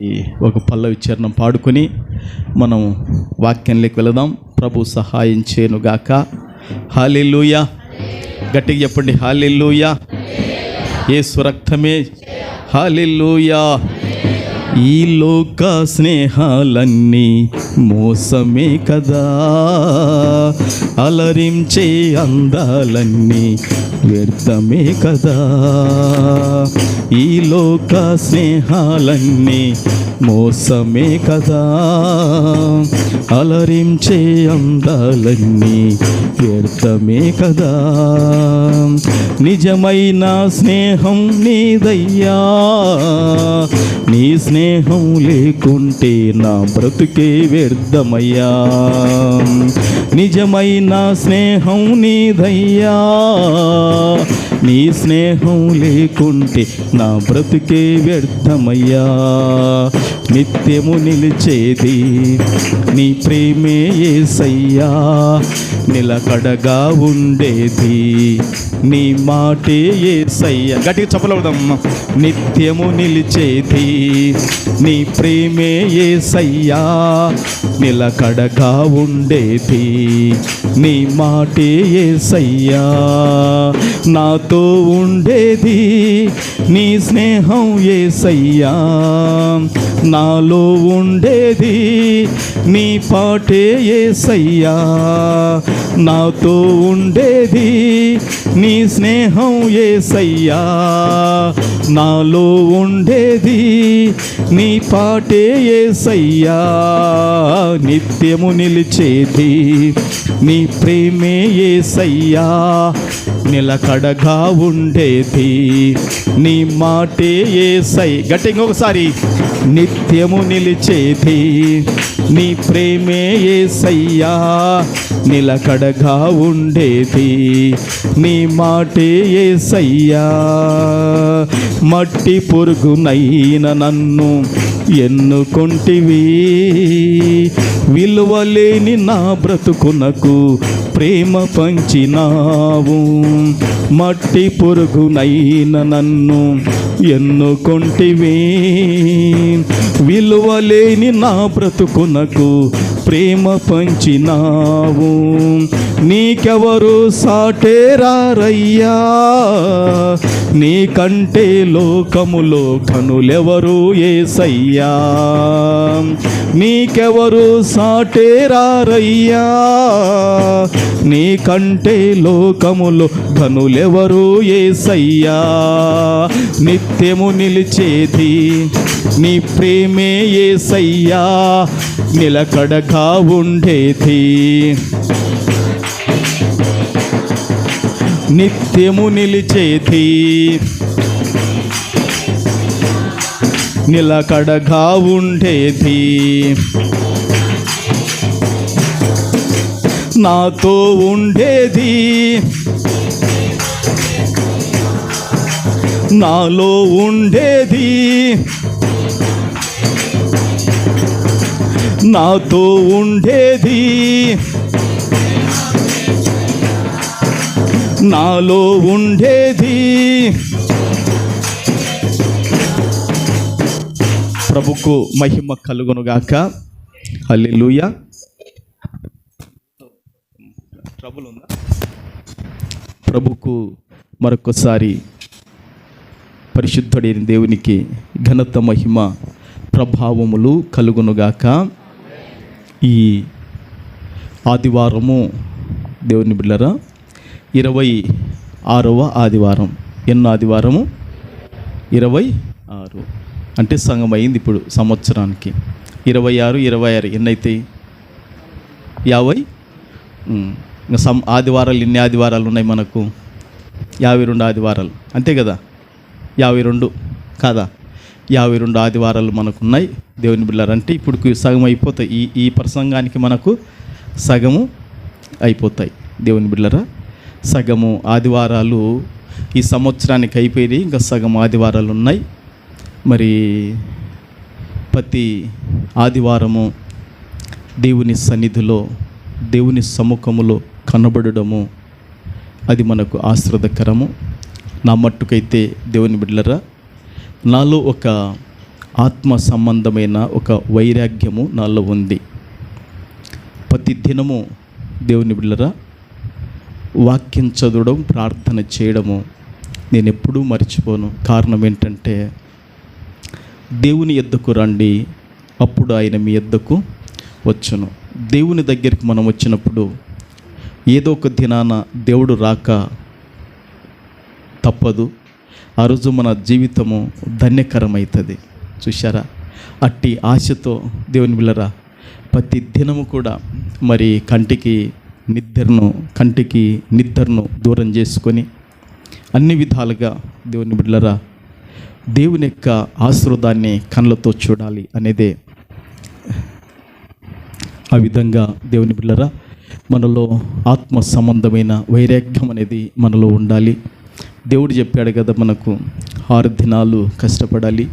ఒక పల్లవి చరణం పాడుకొని మనం వాక్యంలోకి వెళదాం. ప్రభు సహాయం చేయనుగాక. హల్లెలూయా. గట్టిగా చెప్పండి, హల్లెలూయా. యేసు రక్తమే. హల్లెలూయా. ఈ లోక స్నేహాలన్నీ మోసమే కదా, అలరించే అందాలన్నీ వ్యర్థమే కదా. ఈ లోక స్నేహాలన్నీ మోసమే కదా, అలరించే అందాలన్నీ వ్యర్థమే కదా. నిజమైన స్నేహం నీదయ్యా, నీ స్నేహం లేకుంటే నా బ్రతుకే వ్యర్థమయ్యా. నిజమైన స్నేహం నీదయ్యా, నీ స్నేహం లేకుంటే నా బ్రతుకే వ్యర్థమయ్యా. నిత్యము నిలిచేది నీ ప్రేమే యేసయ్యా, నిలకడగా ఉండేది నీ మాటే యేసయ్యా. గట్టిగా చెప్పలేదమ్మా. నిత్యము నిలిచేది నీ ప్రేమే యేసయ్యా, నిలకడగా ఉండేది నీ మాటే యేసయ్యా. నాతో ఉండేది నీ స్నేహం యేసయ్యా, నాలో ఉండేది నీ పాటే యేసయ్యా. నాతో ఉండేది నీ స్నేహం యేసయ్యా, నాలో ఉండేది నీ పాటే యేసయ్యా. నిత్యము నిలిచేది నీ ప్రేమే యేసయ్యా, నిలకడగా ఉండేది నీ మాటే యేసయ్యా. గట్టి ఇంకొకసారి. నిత్యము నిలిచేది నీ ప్రేమే యేసయ్యా, నిలకడగా ఉండేది నీ మాటే యేసయ్యా. మట్టి పురుగునైన నన్ను ఎన్నుకొంటివి, విలువలేని నా బ్రతుకునకు ప్రేమ పంచినావు. మట్టి పురుగునైన నన్ను ఎన్నుకొంటివి, విలువలేని నా బ్రతుకునకు ప్రేమ పంచినావు. నీకెవరు సాటేరారయ్యా, నీకంటే లోకములో ఘనులెవరు యేసయ్యా. నీకెవరు సాటేరారయ్యా, నీకంటే లోకములో ఘనులెవరు యేసయ్యా. నిత్యము నిలిచేది నీ ప్రేమే యేసయ్యా, నిలకడగా ఉండేది. నిత్యము నిలిచేది నిలకడగా ఉండేది. నాతో ఉండేది, నాలో ఉండేది, నాతో ఉండేది, నాలో ఉండేది. ప్రభుకు మహిమ కలుగునుగాక. హల్లెలూయా. ట్రబుల్ ఉందా? ప్రభుకు మరొకసారి పరిశుద్ధుడైన దేవునికి ఘనత మహిమ ప్రభావములు కలుగునుగాక. ఈ ఆదివారము దేవుని బిడ్డలారా 26వ ఆదివారం. ఎన్నో ఆదివారము? 26. అంటే సగం అయింది ఇప్పుడు సంవత్సరానికి. 26 ఎన్నైతాయి? 50. ఇంకా ఆదివారాలు ఎన్ని ఆదివారాలు ఉన్నాయి మనకు? 52 ఆదివారాలు అంతే కదా? 52 కాదా? 52 ఆదివారాలు మనకు ఉన్నాయి దేవుని బిడ్డలారా. అంటే ఇప్పుడు సగం అయిపోతాయి. ఈ ప్రసంగానికి మనకు సగము అయిపోతాయి దేవుని బిడ్డలారా. సగము ఆదివారాలు ఈ సంవత్సరానికి అయిపోయి ఇంకా సగం ఆదివారాలు ఉన్నాయి. మరి ప్రతి ఆదివారము దేవుని సన్నిధిలో, దేవుని సముఖములో కనబడము అది మనకు ఆశీర్వాదకరము. నా మట్టుకైతే దేవుని బిడ్డలారా, నాలో ఒక ఆత్మ సంబంధమైన ఒక వైరాగ్యము నాలో ఉంది. ప్రతి దినము దేవుని బిడ్డలారా వాక్యం చదవడం, ప్రార్థన చేయడము నేను ఎప్పుడూ మర్చిపోను. కారణం ఏంటంటే, దేవుని యొద్దకు రండి, అప్పుడు ఆయన మీ యొద్దకు వచ్చును. దేవుని దగ్గరికి మనం వచ్చినప్పుడు ఏదో ఒక దినాన దేవుడు రాక తప్పదు. ఆ రోజు మన జీవితము ధన్యకరమవుతుంది. చూశారా? అట్టి ఆశతో దేవుని బిడ్డలారా ప్రతి దినము కూడా మరి కంటికి నిద్రను దూరం చేసుకొని అన్ని విధాలుగా దేవుని బిడ్డలారా దేవుని యొక్క ఆశీర్వాదాన్ని కళ్ళతో చూడాలి అనేదే. ఆ విధంగా దేవుని బిడ్డలారా మనలో ఆత్మ సంబంధమైన వైరాగ్యం అనేది మనలో ఉండాలి. దేవుడు చెప్పాడు కదా, మనకు 6 దినాలు కష్టపడాలి,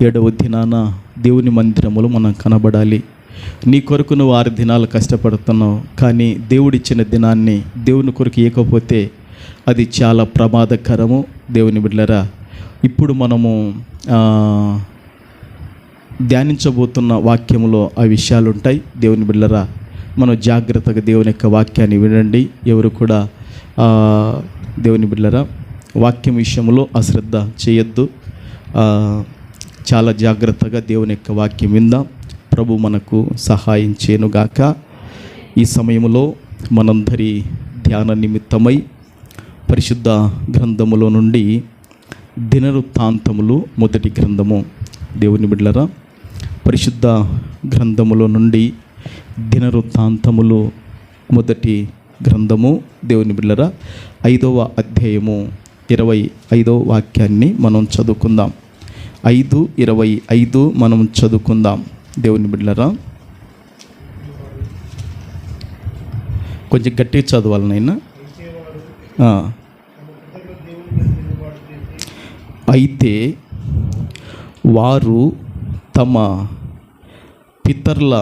7వ దినాన దేవుని మందిరములో మనం కనబడాలి. నీ కొరకు నువ్వు 6 దినాలు కష్టపడుతున్నావు, కానీ దేవుడిచ్చిన దినాన్ని దేవుని కొరకు ఇవ్వకపోతే అది చాలా ప్రమాదకరము. దేవుని బిడ్డలారా ఇప్పుడు మనము ధ్యానించబోతున్న వాక్యములో ఆ విషయాలు ఉంటాయి. దేవుని బిడ్డలారా మనం జాగ్రత్తగా దేవుని యొక్క వాక్యాన్ని వినండి. ఎవరు కూడా దేవుని బిడ్డలారా వాక్యం విషయంలో అశ్రద్ధ చేయొద్దు. చాలా జాగ్రత్తగా దేవుని యొక్క వాక్యం విందాం. ప్రభు మనకు సహాయం చేయనుగాక. ఈ సమయంలో మనందరి ధ్యాన నిమిత్తమై పరిశుద్ధ గ్రంథములో నుండి దినవృత్తాంతములు మొదటి గ్రంథము, దేవుని బిడ్డలారా పరిశుద్ధ గ్రంథములో నుండి దినవృత్తాంతములు మొదటి గ్రంథము, దేవుని బిడ్డలారా 5వ అధ్యాయము 25వ వాక్యాన్ని మనం చదువుకుందాం. 5:25 మనం చదువుకుందాం. దేవుని బిడ్డలారా కొంచెం గట్టిగా చదవాలి నాయనా. అయితే వారు తమ పితరుల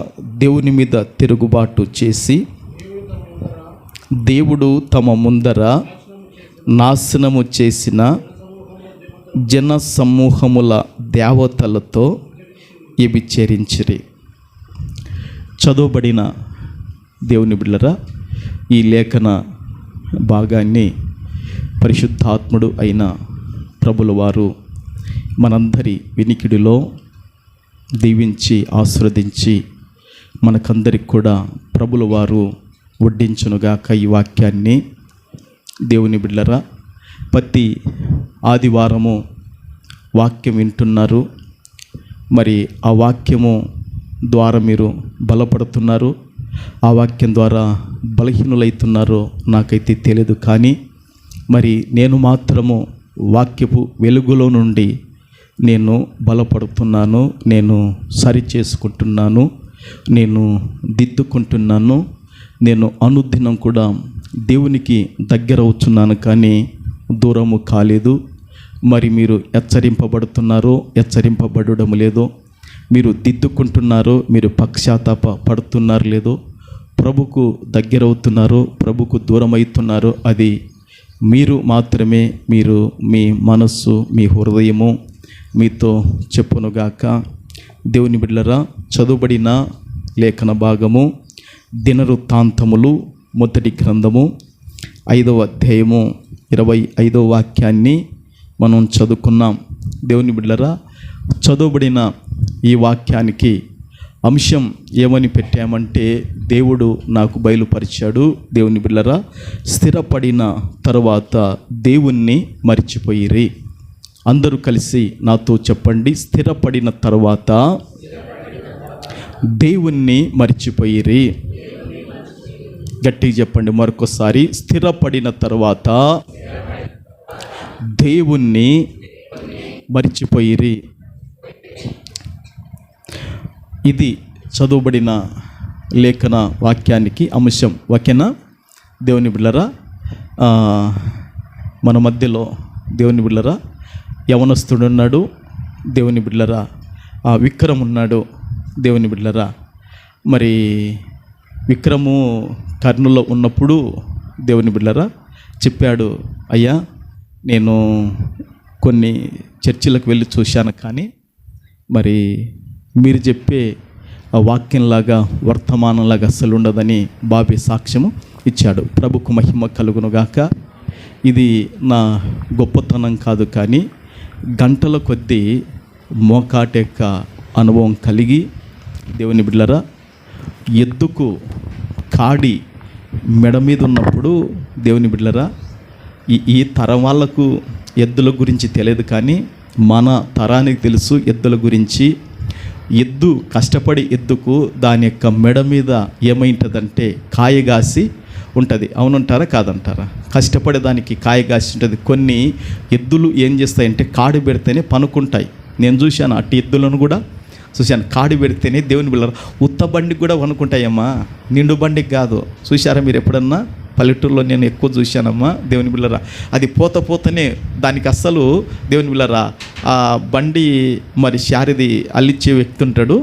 దేవుని మీద తిరుగుబాటు చేసి దేవుడు తమ ముందర నాశనము చేసిన జన సమూహముల దేవతలతో వ్యభిచరించిరి. చదవబడిన దేవుని బిడ్డలారా ఈ లేఖన భాగాన్ని పరిశుద్ధాత్ముడు అయిన ప్రభుల వారు మనందరి వినికిడిలో దీవించి ఆశీర్వదించి మనకందరికి కూడా ప్రభుల వారు వడ్డించునుగాక. ఈ వాక్యాన్ని దేవుని బిడ్డలారా ప్రతి ఆదివారము వాక్యం వింటున్నారు. మరి ఆ వాక్యము ద్వారా మీరు బలపడుతున్నారు, ఆ వాక్యం ద్వారా బలహీనులైతున్నారో నాకైతే తెలియదు. కానీ మరి నేను మాత్రము వాక్యపు వెలుగులో నుండి నేను బలపడుతున్నాను, నేను సరి చేసుకుంటున్నాను, నేను దిద్దుకుంటున్నాను, నేను అనుదినం కూడా దేవునికి దగ్గర అవుతున్నాను, కానీ దూరము కాలేదు. మరి మీరు హెచ్చరింపబడుతున్నారో హెచ్చరింపబడడం లేదో, మీరు దిద్దుకుంటున్నారో మీరు పశ్చాత్తాప పడుతున్నారు లేదో, ప్రభుకు దగ్గర అవుతున్నారో ప్రభుకు దూరం అవుతున్నారో అది మీరు మాత్రమే, మీరు మీ మనస్సు మీ హృదయము మీతో చెప్పునుగాక. దేవుని బిడ్డలారా చదువుబడిన లేఖన భాగము దినవృత్తాంతములు మొదటి గ్రంథము 5వ అధ్యాయము 25వ వాక్యాన్ని మనం చదువుకున్నాం. దేవుని బిడ్డలారా చదువుబడిన ఈ వాక్యానికి అంశం ఏమని పెట్టామంటే, దేవుడు నాకు బయలుపరిచాడు. దేవుని బిడ్డలారా స్థిరపడిన తరువాత దేవుణ్ణి మర్చిపోయిరి. అందరూ కలిసి నాతో చెప్పండి, స్థిరపడిన తరువాత దేవుణ్ణి మర్చిపోయిరి. గట్టిగా చెప్పండి మరొకసారి, స్థిరపడిన తరువాత దేవుణ్ణి మర్చిపోయిరి. ఇది చదువుబడిన లేఖన వాక్యానికి అంశం. ఓకేనా దేవుని బిడ్డలారా? మన మధ్యలో దేవుని బిడ్డలారా యవనస్తుడు ఉన్నాడు, దేవుని బిడ్డలారా విక్రమ్ ఉన్నాడు. దేవుని బిడ్డలారా మరి విక్రము కర్నూలులో ఉన్నప్పుడు దేవుని బిడ్డలారా చెప్పాడు, అయ్యా నేను కొన్ని చర్చిలకు వెళ్ళి చూశాను, కానీ మరి మీరు చెప్పే ఆ వాక్యంలాగా వర్తమానంలాగా అస్సలు ఉండదని బాబీ సాక్ష్యము ఇచ్చాడు. ప్రభుకు మహిమ కలుగునుగాక. ఇది నా గొప్పతనం కాదు, కానీ గంటల కొద్దీ మోకాటెక్క అనుభవం కలిగి దేవుని బిడ్డలారా, ఎద్దుకు కాడి మెడ మీద ఉన్నప్పుడు దేవుని బిడ్డలారా, ఈ తరం వాళ్ళకు ఎద్దుల గురించి తెలియదు, కానీ మన తరానికి తెలుసు ఎద్దుల గురించి. ఎద్దు కష్టపడి ఎద్దుకు దాని యొక్క మెడ మీద ఏమైంటుందంటే కాయగాసి ఉంటుంది. అవునంటారా కాదంటారా? కష్టపడే దానికి కాయగాసి ఉంటుంది. కొన్ని ఎద్దులు ఏం చేస్తాయంటే కాడి పెడితేనే పనుకుంటాయి. నేను చూశాను అట్టి ఎద్దులను కూడా చూశాను. కాడి పెడితేనే దేవుని బిళ్ళ ఉత్త బండికి కూడా వనుకుంటాయమ్మా, నిండు బండికి కాదు. చూశారా మీరు ఎప్పుడన్నా? పల్లెటూరులో నేను ఎక్కువ చూశానమ్మా దేవుని బిళ్ళరా. అది పోతనే దానికి అస్సలు దేవుని బిళ్ళరా ఆ బండి మరి శారది అల్లిచ్చే వ్యక్తి ఉంటాడు.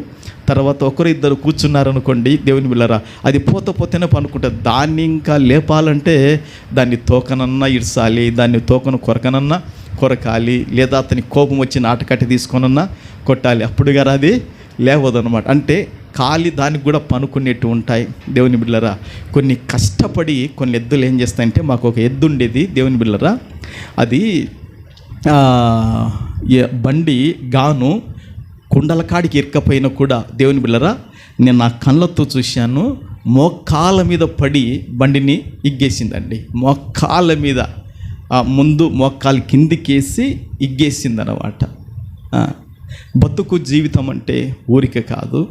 తర్వాత ఒకరు ఇద్దరు కూర్చున్నారనుకోండి దేవుని బిళ్ళరా, అది పోతేనే పనుకుంటుంది. దాన్ని ఇంకా లేపాలంటే దాన్ని తోకనన్నా ఇడ్చాలి, దాన్ని తోకను కొరకనన్నా కొరకాలి, లేదా అతని కోపం వచ్చి నాటకట్టి తీసుకొనన్నా కొట్టాలి. అప్పుడు గారు అది లేవదనమాట. అంటే కాలి దానికి కూడా పనుకునేట్టు ఉంటాయి దేవుని బిళ్ళరా. కొన్ని కష్టపడి కొన్ని ఎద్దులు ఏం చేస్తాయంటే, మాకు ఒక ఎద్దు ఉండేది దేవుని బిళ్ళరా, అది బండి గాను కుండల కాడికి ఎక్కపోయినా కూడా దేవుని బిళ్ళరా, నేను నా కళ్ళతో చూశాను, మోకాళ్ళ మీద పడి బండిని ఇగ్గేసిందండి. మోకాళ్ళ మీద ముందు మోకాలు కిందికేసి ఇగ్గేసిందన్నమాట. బతుకు జీవితం అంటే ఊరిక కాదు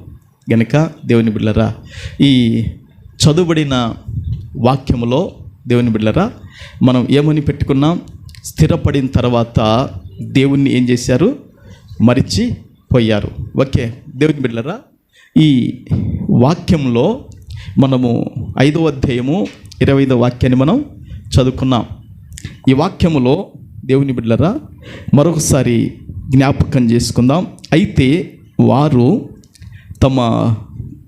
గనుక దేవుని బిళ్ళరా, ఈ చదువుబడిన వాక్యములో దేవుని బిళ్ళరా మనం ఏమని పెట్టుకున్నాం? స్థిరపడిన తర్వాత దేవుణ్ణి ఏం చేశారు? మరిచిపోయారు. ఓకే దేవుని బిళ్ళరా, ఈ వాక్యంలో మనము 5వ అధ్యాయము 25వ వాక్యాన్ని మనం చదువుకున్నాం. ఈ వాక్యములో దేవుని బిడ్డలారా మరొకసారి జ్ఞాపకం చేసుకుందాం. అయితే వారు తమ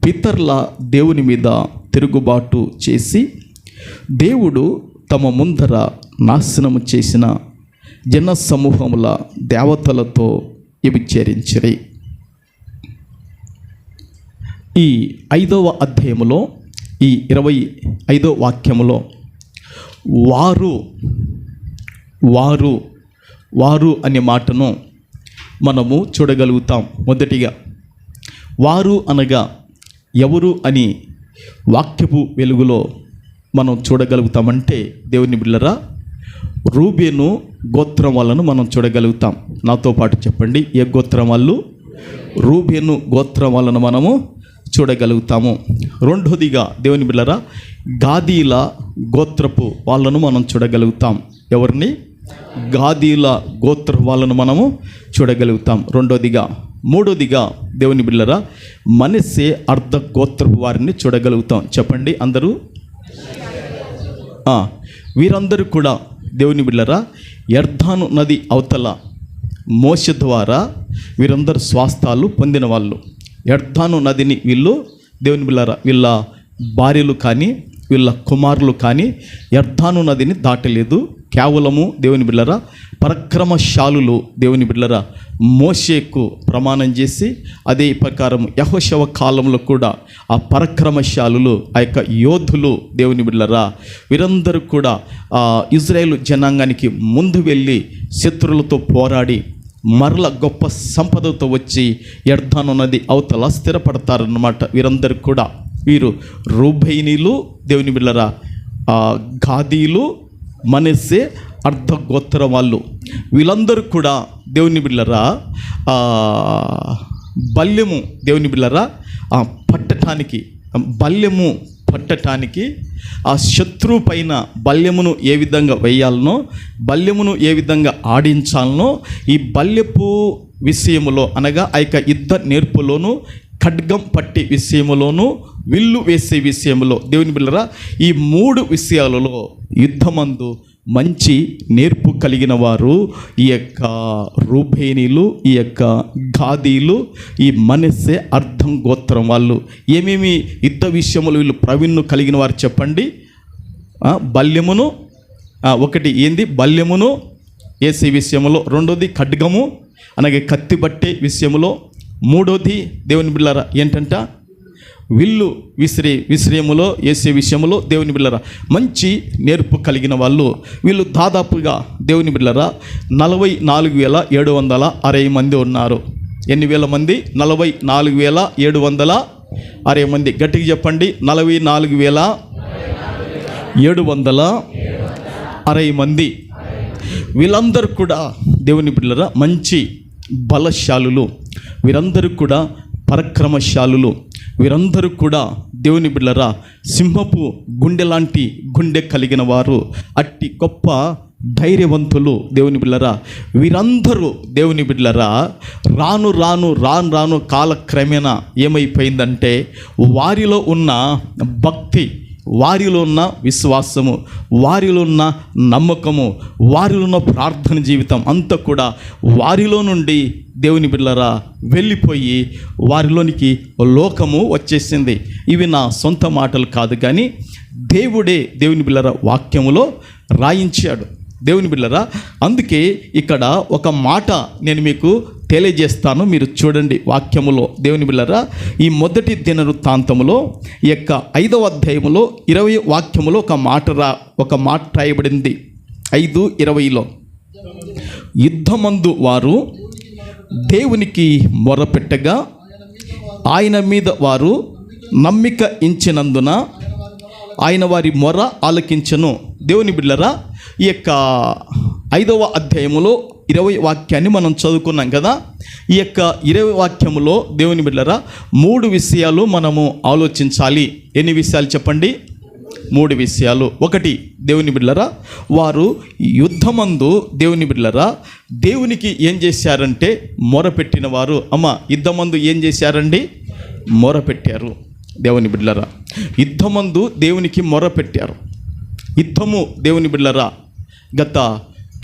పితరుల దేవుని మీద తిరుగుబాటు చేసి దేవుడు తమ ముందర నాశనము చేసిన జన సమూహముల దేవతలతో వ్యభిచరించిరి. ఈ 5వ అధ్యాయములో ఈ 25వ వాక్యములో వారు అనే మాటను మనము చూడగలుగుతాం. మొదటిగా వారు అనగా ఎవరు అని వాక్యపు వెలుగులో మనం చూడగలుగుతామంటే దేవుని బిళ్ళరా, రూబేను గోత్రం వాళ్ళను మనం చూడగలుగుతాం. నాతో పాటు చెప్పండి, ఏ గోత్రం వాళ్ళు? రూబేను గోత్రం వాళ్ళను మనము చూడగలుగుతాము. రెండోదిగా దేవుని బిళ్ళరా, గాదీల గోత్రపు వాళ్ళను మనం చూడగలుగుతాం. ఎవరిని? గాదీల గోత్ర వాళ్ళను మనము చూడగలుగుతాం. రెండోదిగా. మూడోదిగా దేవుని బిళ్ళరా, మనస్సే అర్ధ గోత్రపు వారిని చూడగలుగుతాం. చెప్పండి అందరూ. వీరందరూ కూడా దేవుని బిళ్ళరా యొర్దాను నది అవతల మోషే ద్వారా వీరందరూ స్వాస్థాలు పొందిన వాళ్ళు. యొర్దాను నదిని వీళ్ళు దేవుని బిళ్ళరా వీళ్ళ భార్యలు కానీ వీళ్ళ కుమారులు కానీ యొర్దాను నదిని దాటలేదు. కేవలము దేవుని బిళ్ళరా పరాక్రమశాలులు దేవుని బిళ్ళరా మోషేకు ప్రమాణం చేసి అదే ప్రకారం యెహోషువ కాలంలో కూడా ఆ పరాక్రమశాలులు ఆ యొక్క యోధులు దేవుని బిళ్ళరా వీరందరూ కూడా ఇజ్రాయేలు జనాంగానికి ముందు వెళ్ళి శత్రువులతో పోరాడి మరల గొప్ప సంపదతో వచ్చి యొర్దాను నది అవతల స్థిరపడతారన్నమాట. వీరందరూ కూడా వీరు రూబేనీలు దేవుని బిళ్ళరా, గాదీలు, మనస్సే అర్ధ గోత్రం వాళ్ళు. వీళ్ళందరూ కూడా దేవుని బిళ్ళరా బల్యము దేవుని బిళ్ళరా పట్టటానికి ఆ శత్రువు పైన బల్యమును ఏ విధంగా వేయాలనో, బల్యమును ఏ విధంగా ఆడించాలనో, ఈ బల్యపు విషయములో అనగా ఆ యొక్క యుద్ధ నేర్పులోను, ఖడ్గం పట్టి విషయములోను, విల్లు వేసే విషయంలో దేవుని బిళ్ళరా ఈ 3 విషయాలలో యుద్ధమందు మంచి నేర్పు కలిగిన వారు ఈ యొక్క రూబేనీలు, ఈ యొక్క గాదీలు, ఈ మనస్సే అర్ధం గోత్రం వాళ్ళు. ఏమేమి యుద్ధ విషయములు వీళ్ళు ప్రవీణ్ను కలిగిన వారు చెప్పండి. బల్యమును, ఒకటి ఏంది బల్యమును వేసే విషయంలో, రెండోది ఖడ్గము అనగా కత్తి పట్టే విషయంలో, మూడోది దేవుని బిడ్డలారా ఏంటంట, విల్లు విశ్రయములో వేసే విషయంలో దేవుని బిడ్డలారా మంచి నేర్పు కలిగిన వాళ్ళు. వీళ్ళు దాదాపుగా దేవుని బిడ్డలారా 44,760 మంది ఉన్నారు. ఎన్ని వేల మంది? 44,760 మంది. గట్టిగా చెప్పండి, 44,760 మంది. వీళ్ళందరూ కూడా దేవుని బిడ్డలారా మంచి బలశాలులు, వీరందరూ కూడా పరాక్రమశాలులు, వీరందరూ కూడా దేవుని బిడ్డలారా సింహపు గుండె లాంటి గుండె కలిగిన వారు, అట్టి గొప్ప ధైర్యవంతులు దేవుని బిడ్డలారా. వీరందరూ దేవుని బిడ్డలారా రాను కాలక్రమేణా ఏమైపోయిందంటే వారిలో ఉన్న భక్తి, వారిలో ఉన్న విశ్వాసము, వారిలో ఉన్న నమ్మకము, వారిలో ఉన్న ప్రార్థన జీవితం అంతా కూడా వారిలో నుండి దేవుని బిడ్డలారా వెళ్ళిపోయి వారిలోనికి లోకము వచ్చేసింది. ఇవి నా సొంత మాటలు కాదు, కానీ దేవుడే దేవుని బిడ్డలారా వాక్యములో రాయించాడు. దేవుని బిడ్డలారా అందుకే ఇక్కడ ఒక మాట నేను మీకు తెలియజేస్తాను, మీరు చూడండి వాక్యములో. దేవుని బిడ్డలారా ఈ మొదటి దినవృత్తాంతములో ఈ యొక్క 5వ అధ్యాయములో 20వ వాక్యములో ఒక మాట రాయబడింది. 5:20లో యుద్ధమందు వారు దేవునికి మొరపెట్టగా ఆయన మీద వారు నమ్మిక ఉంచినందున ఆయన వారి మొర ఆలకించెను. దేవుని బిడ్డలారా ఈ యొక్క 5వ అధ్యాయములో 20వ వాక్యాన్ని మనం చదువుకున్నాం కదా. ఈ యొక్క 20వ వాక్యములో దేవుని బిడ్డలారా 3 విషయాలు మనము ఆలోచించాలి. ఎన్ని విషయాలు చెప్పండి? 3 విషయాలు. ఒకటి, దేవుని బిడ్డలారా వారు యుద్ధమందు దేవుని బిడ్డలారా దేవునికి ఏం చేశారంటే మొరపెట్టిన వారు. యుద్ధమందు ఏం చేశారండి? మొరపెట్టారు. దేవుని బిడ్డలారా యుద్ధమందు దేవునికి మొరపెట్టారు. యుద్ధము దేవుని బిడ్డలారా గత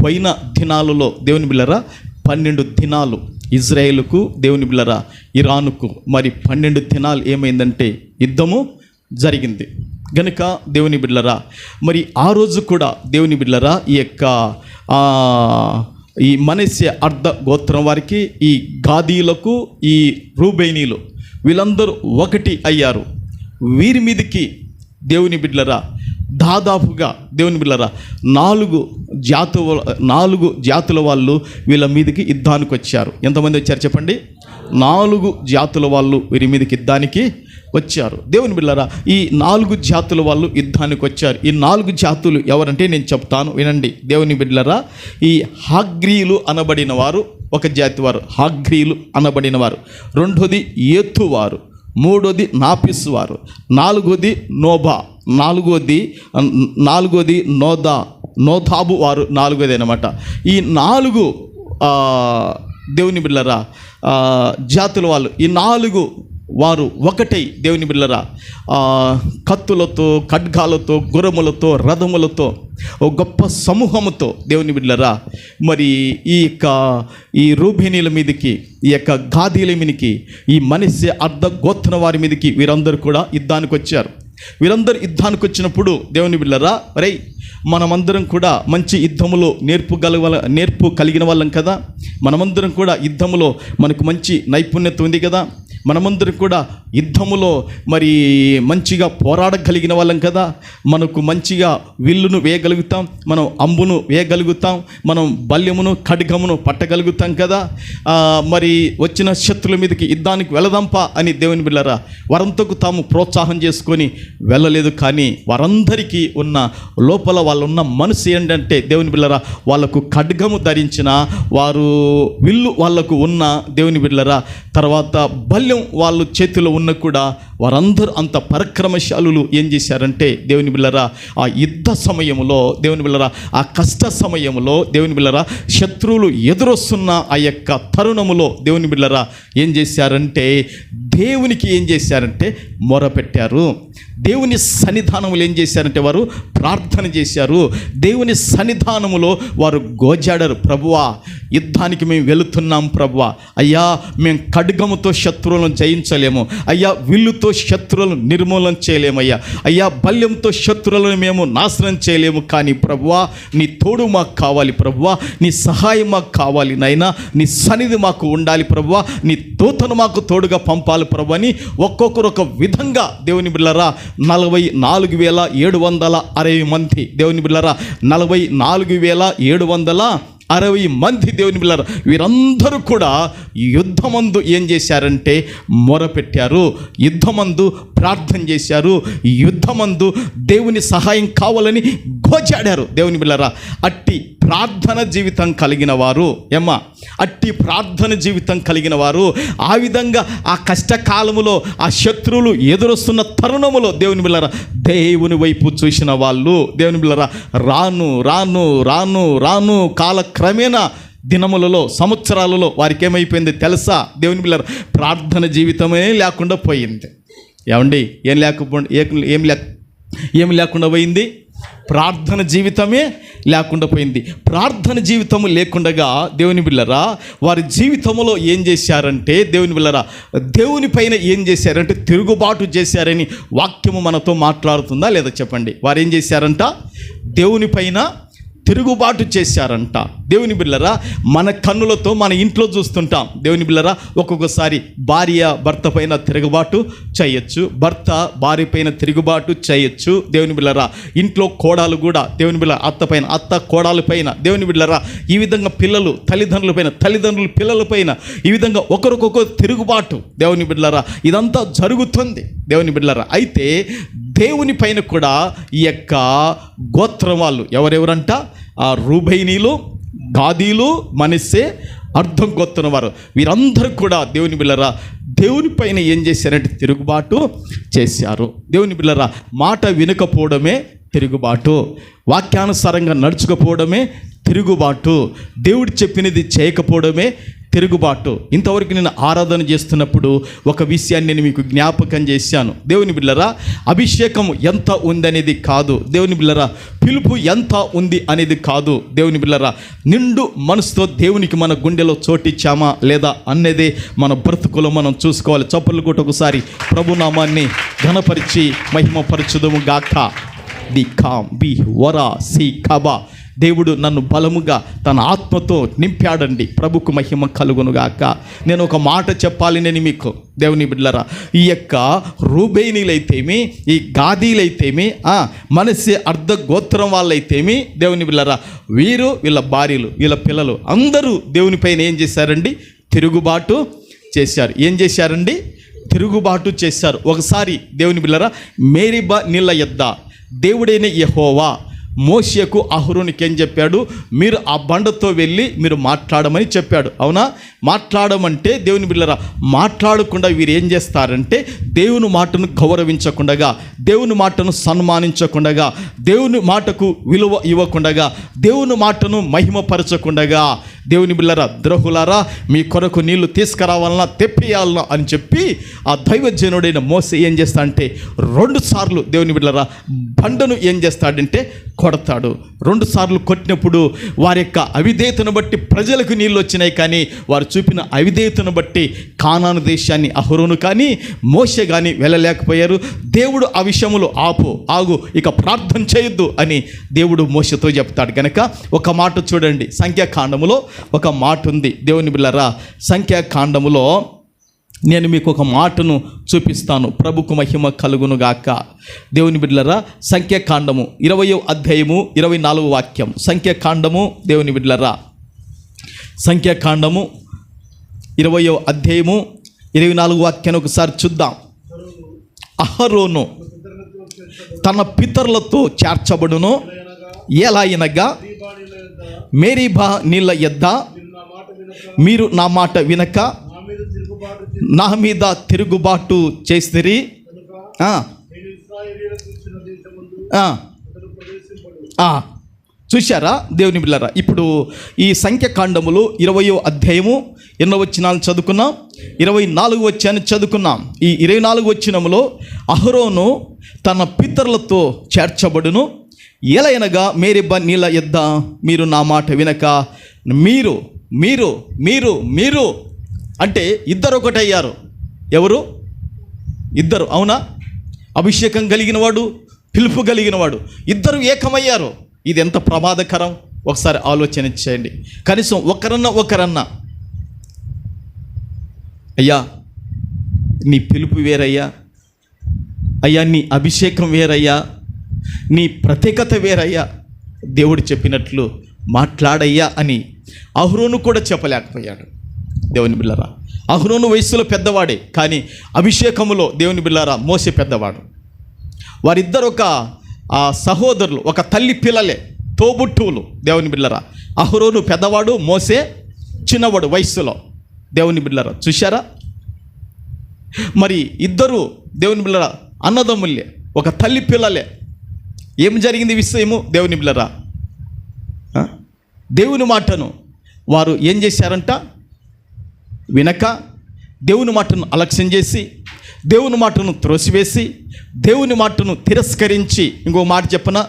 పోయిన దినాలలో దేవుని బిడ్డలారా 12 దినాలు ఇజ్రాయేలుకు దేవుని బిడ్డలారా ఇరానుకు మరి 12 దినాలు ఏమైందంటే యుద్ధము జరిగింది గనుక దేవుని బిడ్డలారా మరి ఆ రోజు కూడా దేవుని బిడ్డలారా ఈ యొక్క ఈ మనస్సే అర్ధ గోత్రం వారికి, ఈ గాదీలకు, ఈ రూబేనీలు వీళ్ళందరూ ఒకటి అయ్యారు. వీరి మీదకి దేవుని బిడ్డలారా దాదాపుగా దేవుని బిడ్డలారా 4 జాతుల వాళ్ళు వీళ్ళ మీదకి యుద్ధానికి వచ్చారు. ఎంతమంది వచ్చారు చెప్పండి? 4 జాతుల వాళ్ళు వీరి మీదకి యుద్ధానికి వచ్చారు. దేవుని బిడ్డలారా ఈ 4 జాతుల వాళ్ళు యుద్ధానికి వచ్చారు. ఈ 4 జాతులు ఎవరంటే నేను చెప్తాను, వినండి. దేవుని బిడ్డలారా ఈ హాగ్రీలు అనబడిన వారు ఒక జాతి వారు, హాగ్రీలు అనబడిన వారు. రెండోది ఏతు వారు, మూడోది నాపిస్ వారు, నాలుగోది నోబా, నాలుగోది నోదాబు వారు, నాలుగోది అనమాట. ఈ 4 దేవుని బిడ్డలారా జాతుల వాళ్ళు, ఈ 4 వారు ఒకటై దేవుని బిడ్డలారా కత్తులతో, ఖడ్గాలతో, గుర్రములతో, రథములతో, ఓ గొప్ప సమూహముతో దేవుని బిడ్డలారా మరి ఈ రూబేనీల మీదకి, ఈ యొక్క గాదీల మీదకి, ఈ మనస్సే అర్ధ గోత్ర వారి మీదకి వీరందరూ కూడా యుద్ధానికి వచ్చారు. వీరందరూ యుద్ధానికి వచ్చినప్పుడు దేవుని బిడ్డలారా మనమందరం కూడా మంచి యుద్ధములో నేర్పు కలిగిన వాళ్ళం కదా. మనమందరం కూడా యుద్ధములో మనకు మంచి నైపుణ్యత ఉంది కదా. మనమందరం కూడా యుద్ధములో మరి మంచిగా పోరాడగలిగిన వాళ్ళం కదా. మనకు మంచిగా విల్లును వేయగలుగుతాం, మనం అంబును వేయగలుగుతాం, మనం బల్యమును ఖడ్గమును పట్టగలుగుతాం కదా. మరి వచ్చిన శత్రుల మీదకి యుద్ధానికి వెళదాంపా అని దేవుని బిడ్డలారా వారంతకు తాము ప్రోత్సాహం చేసుకొని వెళ్ళలేదు. కానీ వారందరికీ ఉన్న లోపల వాళ్ళున్న మనసు ఏంటంటే దేవుని బిడ్డలారా వాళ్ళకు ఖడ్గము ధరించిన వారు, విల్లు వాళ్ళకు ఉన్న దేవుని బిడ్డలారా తర్వాత బల్యం వాళ్ళు చేతిలో ఉన్న కూడా వారందరూ అంత పరాక్రమశాలులు ఏం చేశారంటే దేవుని బిడ్డలారా ఆ యుద్ధ సమయంలో దేవుని బిడ్డలారా ఆ కష్ట సమయంలో దేవుని బిడ్డలారా శత్రువులు ఎదురొస్తున్న ఆ యొక్క తరుణములో దేవుని బిడ్డలారా ఏం చేశారంటే దేవునికి ఏం చేశారంటే మొరపెట్టారు. దేవుని సన్నిధానములు ఏం చేశారంటే వారు ప్రార్థన చేశారు. దేవుని సన్నిధానములో వారు గోజాడారు, ప్రభువా యుద్ధానికి మేము వెళుతున్నాం ప్రభువా, అయ్యా మేము ఖడ్గముతో శత్రువులను జయించలేము అయ్యా, విల్లుతో శత్రువులను నిర్మూలన చేయలేమయ్యా, అయ్యా బల్యంతో శత్రువులను మేము నాశనం చేయలేము, కానీ ప్రభువా నీ తోడు మాకు కావాలి ప్రభువా, నీ సహాయం మాకు కావాలి నాయనా, నీ సన్నిధి మాకు ఉండాలి ప్రభువా, నీ దూతను మాకు తోడుగా పంపాలి ప్రభు అని ఒక్కొక్కరు ఒక విధంగా దేవుని బిడ్డలారా 44,760 మంది దేవుని బిడ్డలారా 44,760 మంది దేవుని బిడ్డలారా వీరందరూ కూడా యుద్ధమందు ఏం చేశారంటే మొరపెట్టారు, యుద్ధమందు ప్రార్థన చేశారు, యుద్ధమందు దేవుని సహాయం కావాలని గోజాడారు. దేవుని బిడ్డలారా అట్టి ప్రార్థన జీవితం కలిగిన వారు అట్టి ప్రార్థన జీవితం కలిగిన వారు ఆ విధంగా ఆ కష్టకాలములో ఆ శత్రువులు ఎదురొస్తున్న తరుణములో దేవుని బిడ్డలారా దేవుని వైపు చూసిన వాళ్ళు దేవుని బిడ్డలారా రాను రాను రాను రాను కాలక్రమేణా దినములలో సంవత్సరాలలో వారికి ఏమైపోయింది తెలుసా? దేవుని బిడ్డలారా ప్రార్థన జీవితమే లేకుండా పోయింది. ఏమండి ఏం లేకుండా పోయింది? ప్రార్థన జీవితమే లేకుండా పోయింది. ప్రార్థన జీవితము లేకుండగా దేవుని బిడ్డలారా వారి జీవితంలో ఏం చేశారంటే దేవుని బిడ్డలారా దేవుని పైన ఏం చేశారంటే తిరుగుబాటు చేశారని వాక్యము మనతో మాట్లాడుతుందా లేదా చెప్పండి. వారు ఏం చేశారంట? దేవుని పైన తిరుగుబాటు చేశారంట. దేవుని బిడ్డలారా మన కన్నులతో మన ఇంట్లో చూస్తుంటాం. దేవుని బిడ్డలారా ఒక్కొక్కసారి భార్య భర్త పైన తిరుగుబాటు చేయొచ్చు, భర్త భార్య పైన తిరుగుబాటు చేయొచ్చు. దేవుని బిడ్డలారా ఇంట్లో కోడలు కూడా దేవుని బిడ్డ అత్త పైన, అత్త కోడల పైన దేవుని బిడ్డలారా ఈ విధంగా పిల్లలు తల్లిదండ్రుల పైన, తల్లిదండ్రులు పిల్లల పైన ఈ విధంగా ఒకరికొకరు తిరుగుబాటు దేవుని బిడ్డలారా ఇదంతా జరుగుతుంది. దేవుని బిడ్డలారా అయితే దేవుని పైన కూడా ఈ యొక్క గోత్రం వాళ్ళు ఎవరెవరంట? ఆ రూబైనీలు, గాదీలు, మనస్సే, అర్థం గోత్రం వారు వీరందరూ కూడా దేవుని బిడ్డలారా దేవుని పైన ఏం చేశారంటే తిరుగుబాటు చేశారు. దేవుని బిడ్డలారా మాట వినకపోవడమే తిరుగుబాటు, వాక్యానుసారంగా నడుచుకపోవడమే తిరుగుబాటు, దేవుడు చెప్పినది చేయకపోవడమే తిరుగుబాటు. ఇంతవరకు నేను ఆరాధన చేస్తున్నప్పుడు ఒక విషయాన్ని నేను మీకు జ్ఞాపకం చేశాను. దేవుని బిడ్డలారా అభిషేకం ఎంత ఉందనేది కాదు, దేవుని బిడ్డలారా పిలుపు ఎంత ఉంది అనేది కాదు. దేవుని బిడ్డలారా నిండు మనసుతో దేవునికి మన గుండెలో చోటిచ్చామా లేదా అన్నదే మన బ్రతుకులో మనం చూసుకోవాలి. చప్పట్లు కొట్టి ఒకసారి ప్రభునామాన్ని ఘనపరిచి మహిమపరచుదము గాక. ది కామ్ బి వరా సి కబా దేవుడు నన్ను బలముగా తన ఆత్మతో నింపాడండి. ప్రభుకు మహిమ కలుగునుగాక. నేను ఒక మాట చెప్పాలి నేను మీకు దేవుని బిడ్డలారా ఈ యొక్క రూబేనీలైతేమి, ఈ గాదీలైతేమి, మనస్సే అర్ధ గోత్రం వాళ్ళైతేమి దేవుని బిడ్డలారా వీరు వీళ్ళ భార్యలు వీళ్ళ పిల్లలు అందరూ దేవుని పైన ఏం చేశారండి? తిరుగుబాటు చేశారు. ఏం చేశారండి? తిరుగుబాటు చేశారు. ఒకసారి దేవుని బిడ్డలారా మేరీబా నీళ్ళ యొద్ద దేవుడైన యెహోవా మోషేకు అహరోనుకి ఏం చెప్పాడు? మీరు ఆ బండతో వెళ్ళి మీరు మాట్లాడమని చెప్పాడు. అవునా? మాట్లాడమంటే దేవుని బిడ్డలారా మాట్లాడకుండా వీరు ఏం చేస్తారంటే దేవుని మాటను గౌరవించకుండగా, దేవుని మాటను సన్మానించకుండగా, దేవుని మాటకు విలువ ఇవ్వకుండగా, దేవుని మాటను మహిమపరచకుండగా దేవుని బిడ్డలారా ద్రోహులారా మీ కొరకు నీళ్లు తీసుకురావాలన్నా తెప్పియాలన్నా అని చెప్పి ఆ దైవజనుడైన మోసే ఏం చేస్తా అంటే 2 సార్లు దేవుని బిడ్డలారా బండను ఏం చేస్తాడంటే కొడతాడు. 2 సార్లు కొట్టినప్పుడు వారి యొక్క అవిధేయతను బట్టి ప్రజలకు నీళ్ళు వచ్చినాయి, కానీ వారు చూపిన అవిధేయతను బట్టి కానాను దేశాన్ని అహరోను కానీ మోషే కానీ వెళ్ళలేకపోయారు. దేవుడు ఆ విషయంలో ఆగు ఇక ప్రార్థన చేయొద్దు అని దేవుడు మోషేతో చెప్తాడు. కనుక ఒక మాట చూడండి, సంఖ్యాకాండములో ఒక మాట ఉంది. దేవుని బిడ్డలారా సంఖ్యాకాండములో నేను మీకు ఒక మాటను చూపిస్తాను. ప్రభుకు మహిమ కలుగునుగాక. దేవుని బిడ్డలారా సంఖ్యాకాండము 20వ అధ్యాయము 24వ వాక్యం. సంఖ్యాకాండము దేవుని బిడ్డలారా సంఖ్యాకాండము 20వ అధ్యాయము 24వ వాక్యాన్ని ఒకసారి చూద్దాం. అహరోను తన పితరులతో చేర్చబడును ఎలాగనగా మేరీబా నీళ్ళ యొద్ద మీరు నా మాట వినక నా మీద తిరుగుబాటు చేసిరి, చూశారా దేవుని బిడ్డలారా? ఇప్పుడు ఈ సంఖ్యాకాండములు 20వ అధ్యాయము 8వ వచనాలు చదువుకున్నాం, 24వ వచనాన్ని చదువుకున్నాం. ఈ 24వ వచనములో అహరోను తన పితరులతో చేర్చబడును, ఎలయనగా మేరిబ్బ నీళ్ళ యొద్ద మీరు నా మాట వినక మీరు మీరు మీరు మీరు అంటే ఇద్దరు ఒకటయ్యారు. ఎవరు? ఇద్దరు. అవునా? అభిషేకం కలిగినవాడు, పిలుపు కలిగినవాడు, ఇద్దరు ఏకమయ్యారు. ఇది ఎంత ప్రమాదకరం ఒకసారి ఆలోచన చేయండి. కనీసం ఒకరన్నా అయ్యా నీ పిలుపు వేరయ్యా, అయ్యా నీ అభిషేకం వేరయ్యా, నీ ప్రత్యేకత వేరయ్యా, దేవుడు చెప్పినట్లు మాట్లాడయ్యా అని అహరోను కూడా చెప్పలేకపోయాడు. దేవుని బిడ్డలారా, అహరోను వయస్సులో పెద్దవాడే, కానీ అభిషేకములో దేవుని బిడ్డలారా మోసే పెద్దవాడు. వారిద్దరు ఒక సహోదరులు, ఒక తల్లి పిల్లలే, తోబుట్టువులు. దేవుని బిడ్డలారా, అహరోను పెద్దవాడు, మోసే చిన్నవాడు వయస్సులో. దేవుని బిడ్డలారా చూశారా? మరి ఇద్దరు దేవుని బిడ్డలారా అన్నదమ్ములే, ఒక తల్లి పిల్లలే. ఏం జరిగింది విషయము? దేవుని బిడ్డలారా, దేవుని మాటను వారు ఏం చేశారంట? వినక దేవుని మాటను అలక్ష్యం చేసి, దేవుని మాటను త్రోసివేసి, దేవుని మాటను తిరస్కరించి, ఇంకో మాట చెప్పనా,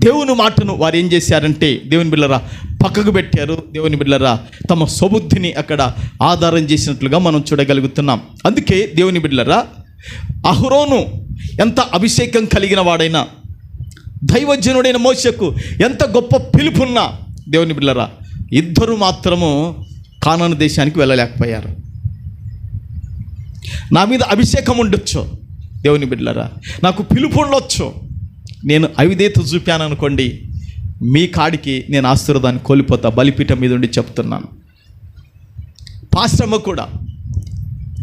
దేవుని మాటను వారు ఏం చేశారంటే దేవుని బిడ్డలారా పక్కకు పెట్టారు. దేవుని బిడ్డలారా తమ స్వబుద్ధిని అక్కడ ఆధారం చేసినట్లుగా మనం చూడగలుగుతున్నాం. అందుకే దేవుని బిడ్డలారా అహరోను ఎంత అభిషేకం కలిగిన వాడైనా, దైవజనుడైన మోషేకు ఎంత గొప్ప పిలుపున్నా, దేవుని బిడ్డలారా ఇద్దరు మాత్రము కానాను దేశానికి వెళ్ళలేకపోయారు. నా మీద అభిషేకం ఉండొచ్చు, దేవుని బిడ్డలారా నాకు పిలుపు ఉండొచ్చు, నేను అవిధేయత చూపాను అనుకోండి, మీ కాడికి నేను ఆశీర్వాదాన్ని కోల్పోతా. బలిపీఠం మీద ఉండి చెప్తున్నాను. పాస్టమ్మ కూడా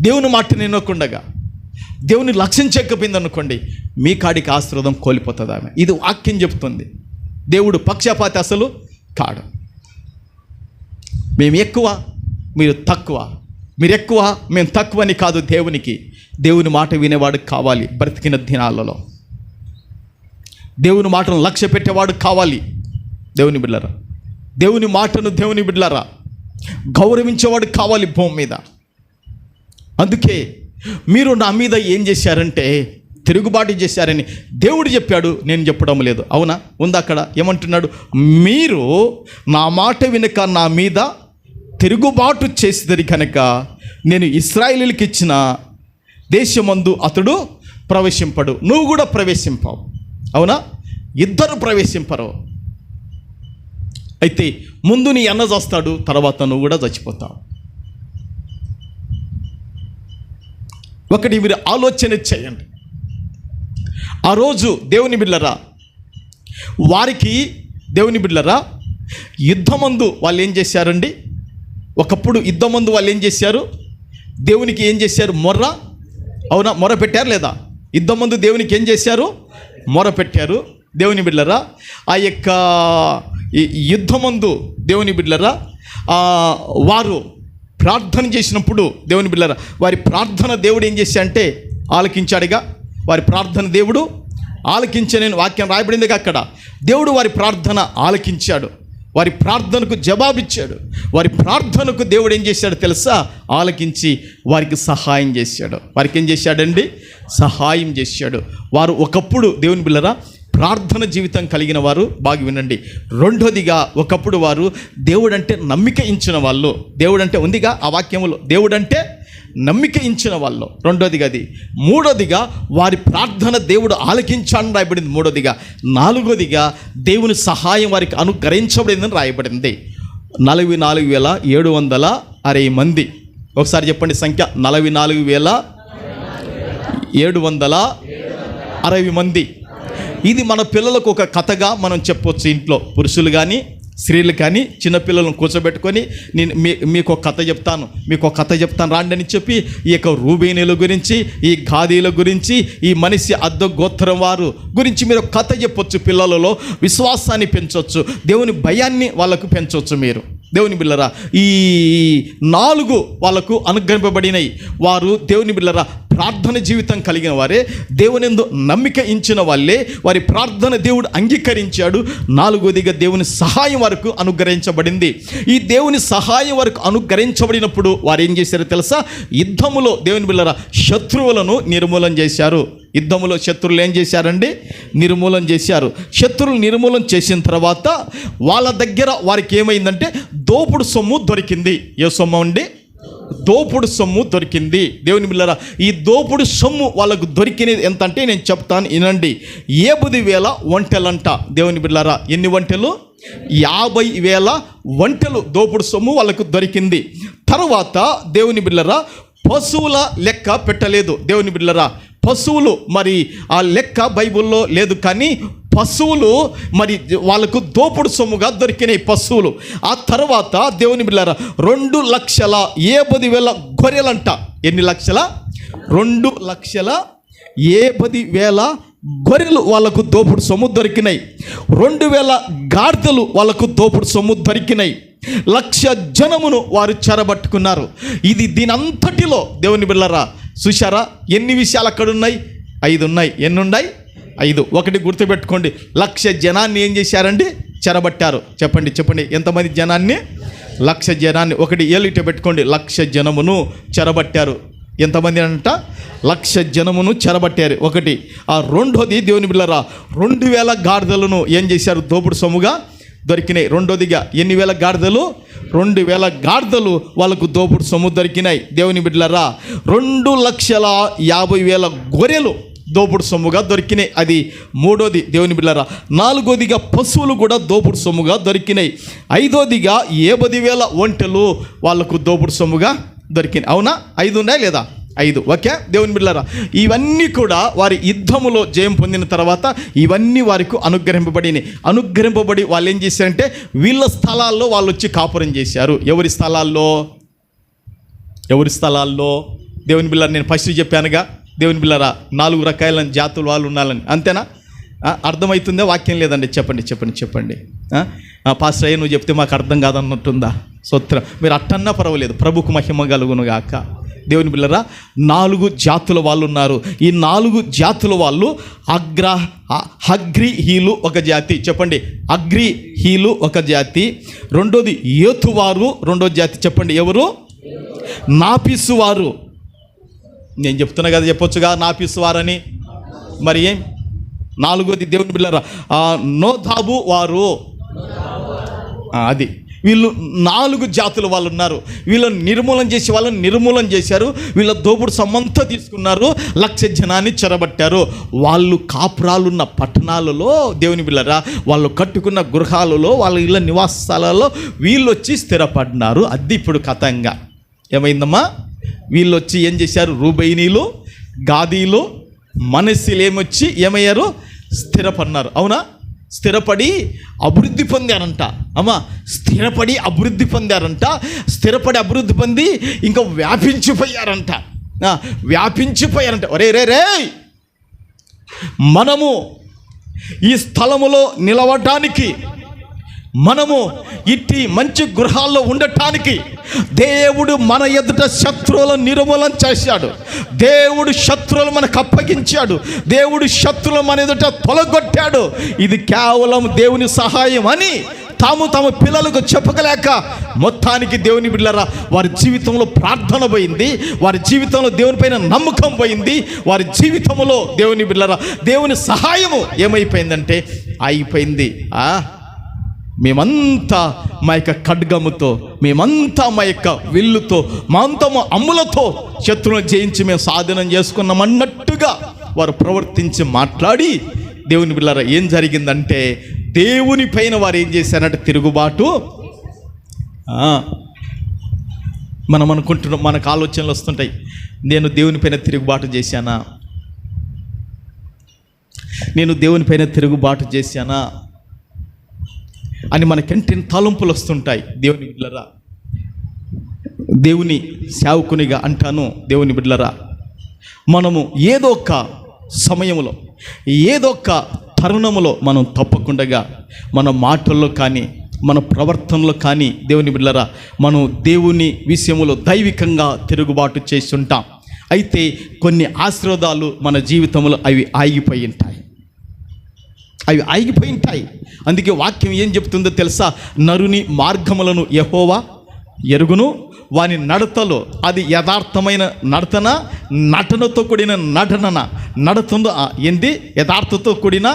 దేవుని మాట వినకుండగా దేవుని లక్ష్యం చెక్కపోయింది అనుకోండి, మీ కాడికి ఆశీర్వాదం కోల్పోతుంది ఆమె. ఇది వాక్యం చెప్తుంది. దేవుడు పక్షపాతి అసలు కాడు. మేము ఎక్కువ, మీరు తక్కువ, మీరు ఎక్కువ, మేము తక్కువ అని కాదు. దేవుని మాట వినేవాడు కావాలి. బ్రతికిన దినాలలో దేవుని మాటను లక్ష్య పెట్టేవాడు కావాలి. దేవుని బిడ్డలారా దేవుని మాటను, దేవుని బిడ్డలారా గౌరవించేవాడు కావాలి భూమి మీద. అందుకే మీరు నా మీద ఏం చేశారంటే తిరుగుబాటు చేశారని దేవుడు చెప్పాడు, నేను చెప్పడం లేదు. అవునా? ఉంది అక్కడ. ఏమంటున్నాడు? మీరు నా మాట వినక నా మీద తిరుగుబాటు చేసేది కనుక నేను ఇశ్రాయేలీయులకు ఇచ్చిన దేశమందు అతడు ప్రవేశింపడు. నువ్వు కూడా ప్రవేశింపవు. అవునా? ఇద్దరు ప్రవేశింపరు. అయితే ముందు నీ అన్న చస్తాడు, తర్వాత నువ్వు కూడా చచ్చిపోతావు. ఒకటి మీరు ఆలోచన చేయండి. ఆ రోజు దేవుని బిడ్డలారా వారికి, దేవుని బిడ్డలారా యుద్ధమందు వాళ్ళు ఏం చేశారండి? ఒకప్పుడు యుద్ధమందు వాళ్ళు ఏం చేశారు? దేవునికి ఏం చేశారు? మొర్ర. అవునా? మొర పెట్టారు లేదా? యుద్ధమందు దేవునికి ఏం చేశారు? మొర పెట్టారు. దేవుని బిడ్డలారా ఆ యొక్క యుద్ధమందు దేవుని బిడ్డలారా వారు ప్రార్థన చేసినప్పుడు, దేవుని బిడ్డలారా వారి ప్రార్థన దేవుడు ఏం చేశాడంటే ఆలకించాడుగా. వారి ప్రార్థన దేవుడు ఆలకించని వాక్యం రాయబడిందిగా అక్కడ. దేవుడు వారి ప్రార్థన ఆలకించాడు, వారి ప్రార్థనకు జవాబిచ్చాడు. వారి ప్రార్థనకు దేవుడు ఏం చేశాడు తెలుసా? ఆలకించి వారికి సహాయం చేశాడు. వారికి ఏం చేశాడండి? సహాయం చేశాడు. వారు ఒకప్పుడు దేవుని బిడ్డలారా ప్రార్థన జీవితం కలిగిన వారు. బాగా వినండి. రెండోదిగా ఒకప్పుడు వారు దేవుడంటే నమ్మిక ఇచ్చిన వాళ్ళు. దేవుడంటే ఉందిగా ఆ వాక్యములో, దేవుడంటే నమ్మిక ఇచ్చిన వాళ్ళు. రెండోదిగా అది. మూడోదిగా వారి ప్రార్థన దేవుడు ఆలకించాలని రాయబడింది. మూడోదిగా. నాలుగోదిగా దేవుని సహాయం వారికి అనుగ్రహించబడిందని రాయబడింది. 44,760 మంది. ఒకసారి చెప్పండి సంఖ్య. 44,760 మంది. ఇది మన పిల్లలకు ఒక కథగా మనం చెప్పొచ్చు. ఇంట్లో పురుషులు కానీ స్త్రీలు కానీ చిన్నపిల్లలను కూర్చోబెట్టుకొని నేను మీకు ఒక కథ చెప్తాను రాండి అని చెప్పి ఈ యొక్క రూబేనీల గురించి, ఈ గాదీల గురించి, ఈ మనిషి అద్ద గోత్రం వారు గురించి మీరు కథ చెప్పొచ్చు. పిల్లలలో విశ్వాసాన్ని పెంచవచ్చు, దేవుని భయాన్ని వాళ్ళకు పెంచవచ్చు మీరు. దేవుని బిళ్ళరా ఈ 4 వాళ్ళకు అనుగ్రహింపబడినాయి. వారు దేవుని బిళ్ళరా ప్రార్థన జీవితం కలిగిన వారే, దేవుని యందు నమ్మిక ఉంచిన వాళ్ళే. వారి ప్రార్థన దేవుడు అంగీకరించాడు. 4వదిగా దేవుని సహాయం వరకు అనుగ్రహించబడింది. ఈ దేవుని సహాయం వరకు అనుగ్రహించబడినప్పుడు వారు ఏం చేశారో తెలుసా? యుద్ధములో దేవుని బిళ్ళరా శత్రువులను నిర్మూలన చేశారు. యుద్ధములో శత్రువులు ఏం చేశారండి? నిర్మూలన చేశారు. శత్రువులు నిర్మూలన చేసిన తర్వాత వాళ్ళ దగ్గర వారికి ఏమైందంటే దోపుడు సొమ్ము దొరికింది. ఏ సొమ్ము అండి? దోపుడు సొమ్ము దొరికింది. దేవుని బిళ్ళరా ఈ దోపుడు సొమ్ము వాళ్ళకు దొరికినది ఎంత అంటే నేను చెప్తాను, వినండి. 50,000 ఒంటెలంట. దేవుని బిళ్ళరా ఎన్ని ఒంటెలు? 50,000 ఒంటెలు దోపుడు సొమ్ము వాళ్ళకు దొరికింది. తర్వాత దేవుని బిళ్ళరా పశువుల లెక్క పెట్టలేదు. దేవుని బిళ్ళరా పశువులు మరి ఆ లెక్క బైబిల్లో లేదు, కానీ పశువులు మరి వాళ్ళకు దోపుడు సొమ్ముగా దొరికినాయి పశువులు. ఆ తర్వాత దేవుని బిళ్ళారా 2,50,000 గొర్రెలంట. ఎన్ని లక్షల? 2,50,000 గొర్రెలు వాళ్ళకు దోపుడు సొమ్ము దొరికినాయి. 2,000 గాడిదలు వాళ్ళకు దోపుడు సొమ్ము దొరికినాయి. 1,00,000 జనమును వారు చెరబట్టుకున్నారు. ఇది దీనంతటిలో దేవుని బిళ్ళారా చూశారా ఎన్ని విషయాలు అక్కడ ఉన్నాయి? 5 ఉన్నాయి. ఎన్ని ఉన్నాయి? 5. ఒకటి గుర్తుపెట్టుకోండి, 1,00,000 జనాన్ని ఏం చేశారండి? చెరబట్టారు. చెప్పండి ఎంతమంది జనాన్ని? 1,00,000 జనాన్ని. ఒకటి ఏలిట పెట్టుకోండి, 1,00,000 జనమును చెరబట్టారు. ఎంతమంది అంట? 1,00,000 జనమును చెరబట్టారు. ఒకటి. ఆ రెండోది దేవుని బిళ్ళరా 2,000 గాడిదలను ఏం చేశారు? దోపుడు సొమ్ముగా దొరికినాయి. రెండోదిగా ఎన్ని వేల గాడిదలు? 2,000 గాడిదలు వాళ్ళకు దోపుడు సొమ్ము దొరికినాయి. దేవుని బిడ్డలారా 2,50,000 గొర్రెలు దోపుడు సొమ్ముగా దొరికినాయి. అది మూడోది. దేవుని బిడ్డలారా 4వదిగా పశువులు కూడా దోపుడు సొమ్ముగా దొరికినాయి. 5వదిగా 50,000 ఒంటెలు వాళ్ళకు దోపుడు సొమ్ముగా దొరికినాయి. అవునా? 5 ఉన్నాయా లేదా? 5. ఓకే. దేవుని బిడ్డలారా ఇవన్నీ కూడా వారి యుద్ధములో జయం పొందిన తర్వాత ఇవన్నీ వారికి అనుగ్రహింపబడి వాళ్ళు ఏం చేశారంటే వీళ్ళ స్థలాల్లో వాళ్ళు వచ్చి కాపురం చేశారు. ఎవరి స్థలాల్లో? దేవుని బిడ్డలారా నేను ఫస్ట్ చెప్పానుగా, దేవుని బిడ్డలారా 4 రకాల జాతులు వాళ్ళు ఉండాలని. అంతేనా? అర్థమవుతుందా? వాక్యం లేదండి. చెప్పండి. పాస్టర్ అయ్య నువ్వు చెప్తే మాకు అర్థం కాదన్నట్టుందా? స్తోత్రం. మీరు అట్టన్నా పర్వాలేదు, ప్రభుకు మహిమ కలుగును గాక. దేవుని బిళ్ళరా 4 జాతుల వాళ్ళు ఉన్నారు. ఈ 4 జాతుల వాళ్ళు అగ్రిహీలు ఒక జాతి. చెప్పండి, అగ్రిహీలు ఒక జాతి. రెండోది యోతువారు రెండో జాతి. చెప్పండి, ఎవరు? నాపీసువారు. నేను చెప్తున్నా కదా, చెప్పొచ్చుగా నాపీసువారని. మరి ఏం? 4వది దేవుని బిళ్ళరా నోదాబు వారు. అది వీళ్ళు 4 జాతుల వాళ్ళు ఉన్నారు. వీళ్ళని నిర్మూలన చేశారు. వీళ్ళ దోపుడు సొమ్మంతా తీసుకున్నారు. 1,00,000 జనాన్ని చెరబట్టారు. వాళ్ళు కాపురాలున్న పట్టణాలలో దేవుని బిళ్ళరా వాళ్ళు కట్టుకున్న గృహాలలో వాళ్ళ ఇళ్ళ నివాసాలలో వీళ్ళు వచ్చి స్థిరపడినారు. అది ఇప్పుడు కథంగా ఏమైందమ్మా? వీళ్ళు వచ్చి ఏం చేశారు? రూబైనీలు, గాదీలు, మనస్సీలు ఏమయ్యారు? స్థిరపడినారు. అవునా? స్థిరపడి అభివృద్ధి పొందారంట. స్థిరపడి అభివృద్ధి పొంది ఇంకా వ్యాపించిపోయారంట. రే మనము ఈ స్థలములో నిలవటానికి, మనము ఇట్టి మంచి గృహాల్లో ఉండటానికి దేవుడు మన ఎదుట శత్రువులను నిర్మూలన చేశాడు. దేవుడు శత్రువులు మనకు అప్పగించాడు. దేవుడు శత్రువులు మన ఎదుట తొలగొట్టాడు. ఇది కేవలం దేవుని సహాయం అని తమ పిల్లలకు చెప్పగలేక మొత్తానికి దేవుని బిడ్డలారా వారి జీవితంలో ప్రార్థన పోయింది. వారి జీవితంలో దేవుని పైన నమ్మకం పోయింది. వారి జీవితంలో దేవుని బిడ్డలారా దేవుని సహాయము ఏమైపోయిందంటే అయిపోయింది. మేమంతా మా యొక్క ఖడ్గముతో, మేమంతా మా యొక్క విల్లుతో, మా అమ్ములతో శత్రువులను జయించి మేము సాధనం చేసుకున్నామన్నట్టుగా వారు ప్రవర్తించి మాట్లాడి దేవుని బిడ్డలారా ఏం జరిగిందంటే దేవుని పైన వారు ఏం చేశారంటే తిరుగుబాటు. మనం అనుకుంటున్నాం, మనకు ఆలోచనలు వస్తుంటాయి, నేను దేవుని పైన తిరుగుబాటు చేశానా అని మనకెంటిని తలంపులు వస్తుంటాయి. దేవుని బిడ్డలారా దేవుని సేవకునిగా అంటాను. దేవుని బిడ్డలారా మనము ఏదో ఒక సమయంలో, ఏదో ఒక తరుణములో మనం తప్పకుండా మన మాటల్లో కానీ, మన ప్రవర్తనలో కానీ దేవుని బిడ్డలారా మనం దేవుని విషయంలో దైవికంగా తిరుగుబాటు చేస్తుంటాం. అయితే కొన్ని ఆశీర్వాదాలు మన జీవితంలో అవి ఆగిపోయి ఉంటాయి. అందుకే వాక్యం ఏం చెప్తుందో తెలుసా? నరుని మార్గములను యెహోవా ఎరుగును, వాని నడతలో అది యథార్థమైన నటనతో కూడిన నడతుందో ఏంది? యథార్థతో కూడిన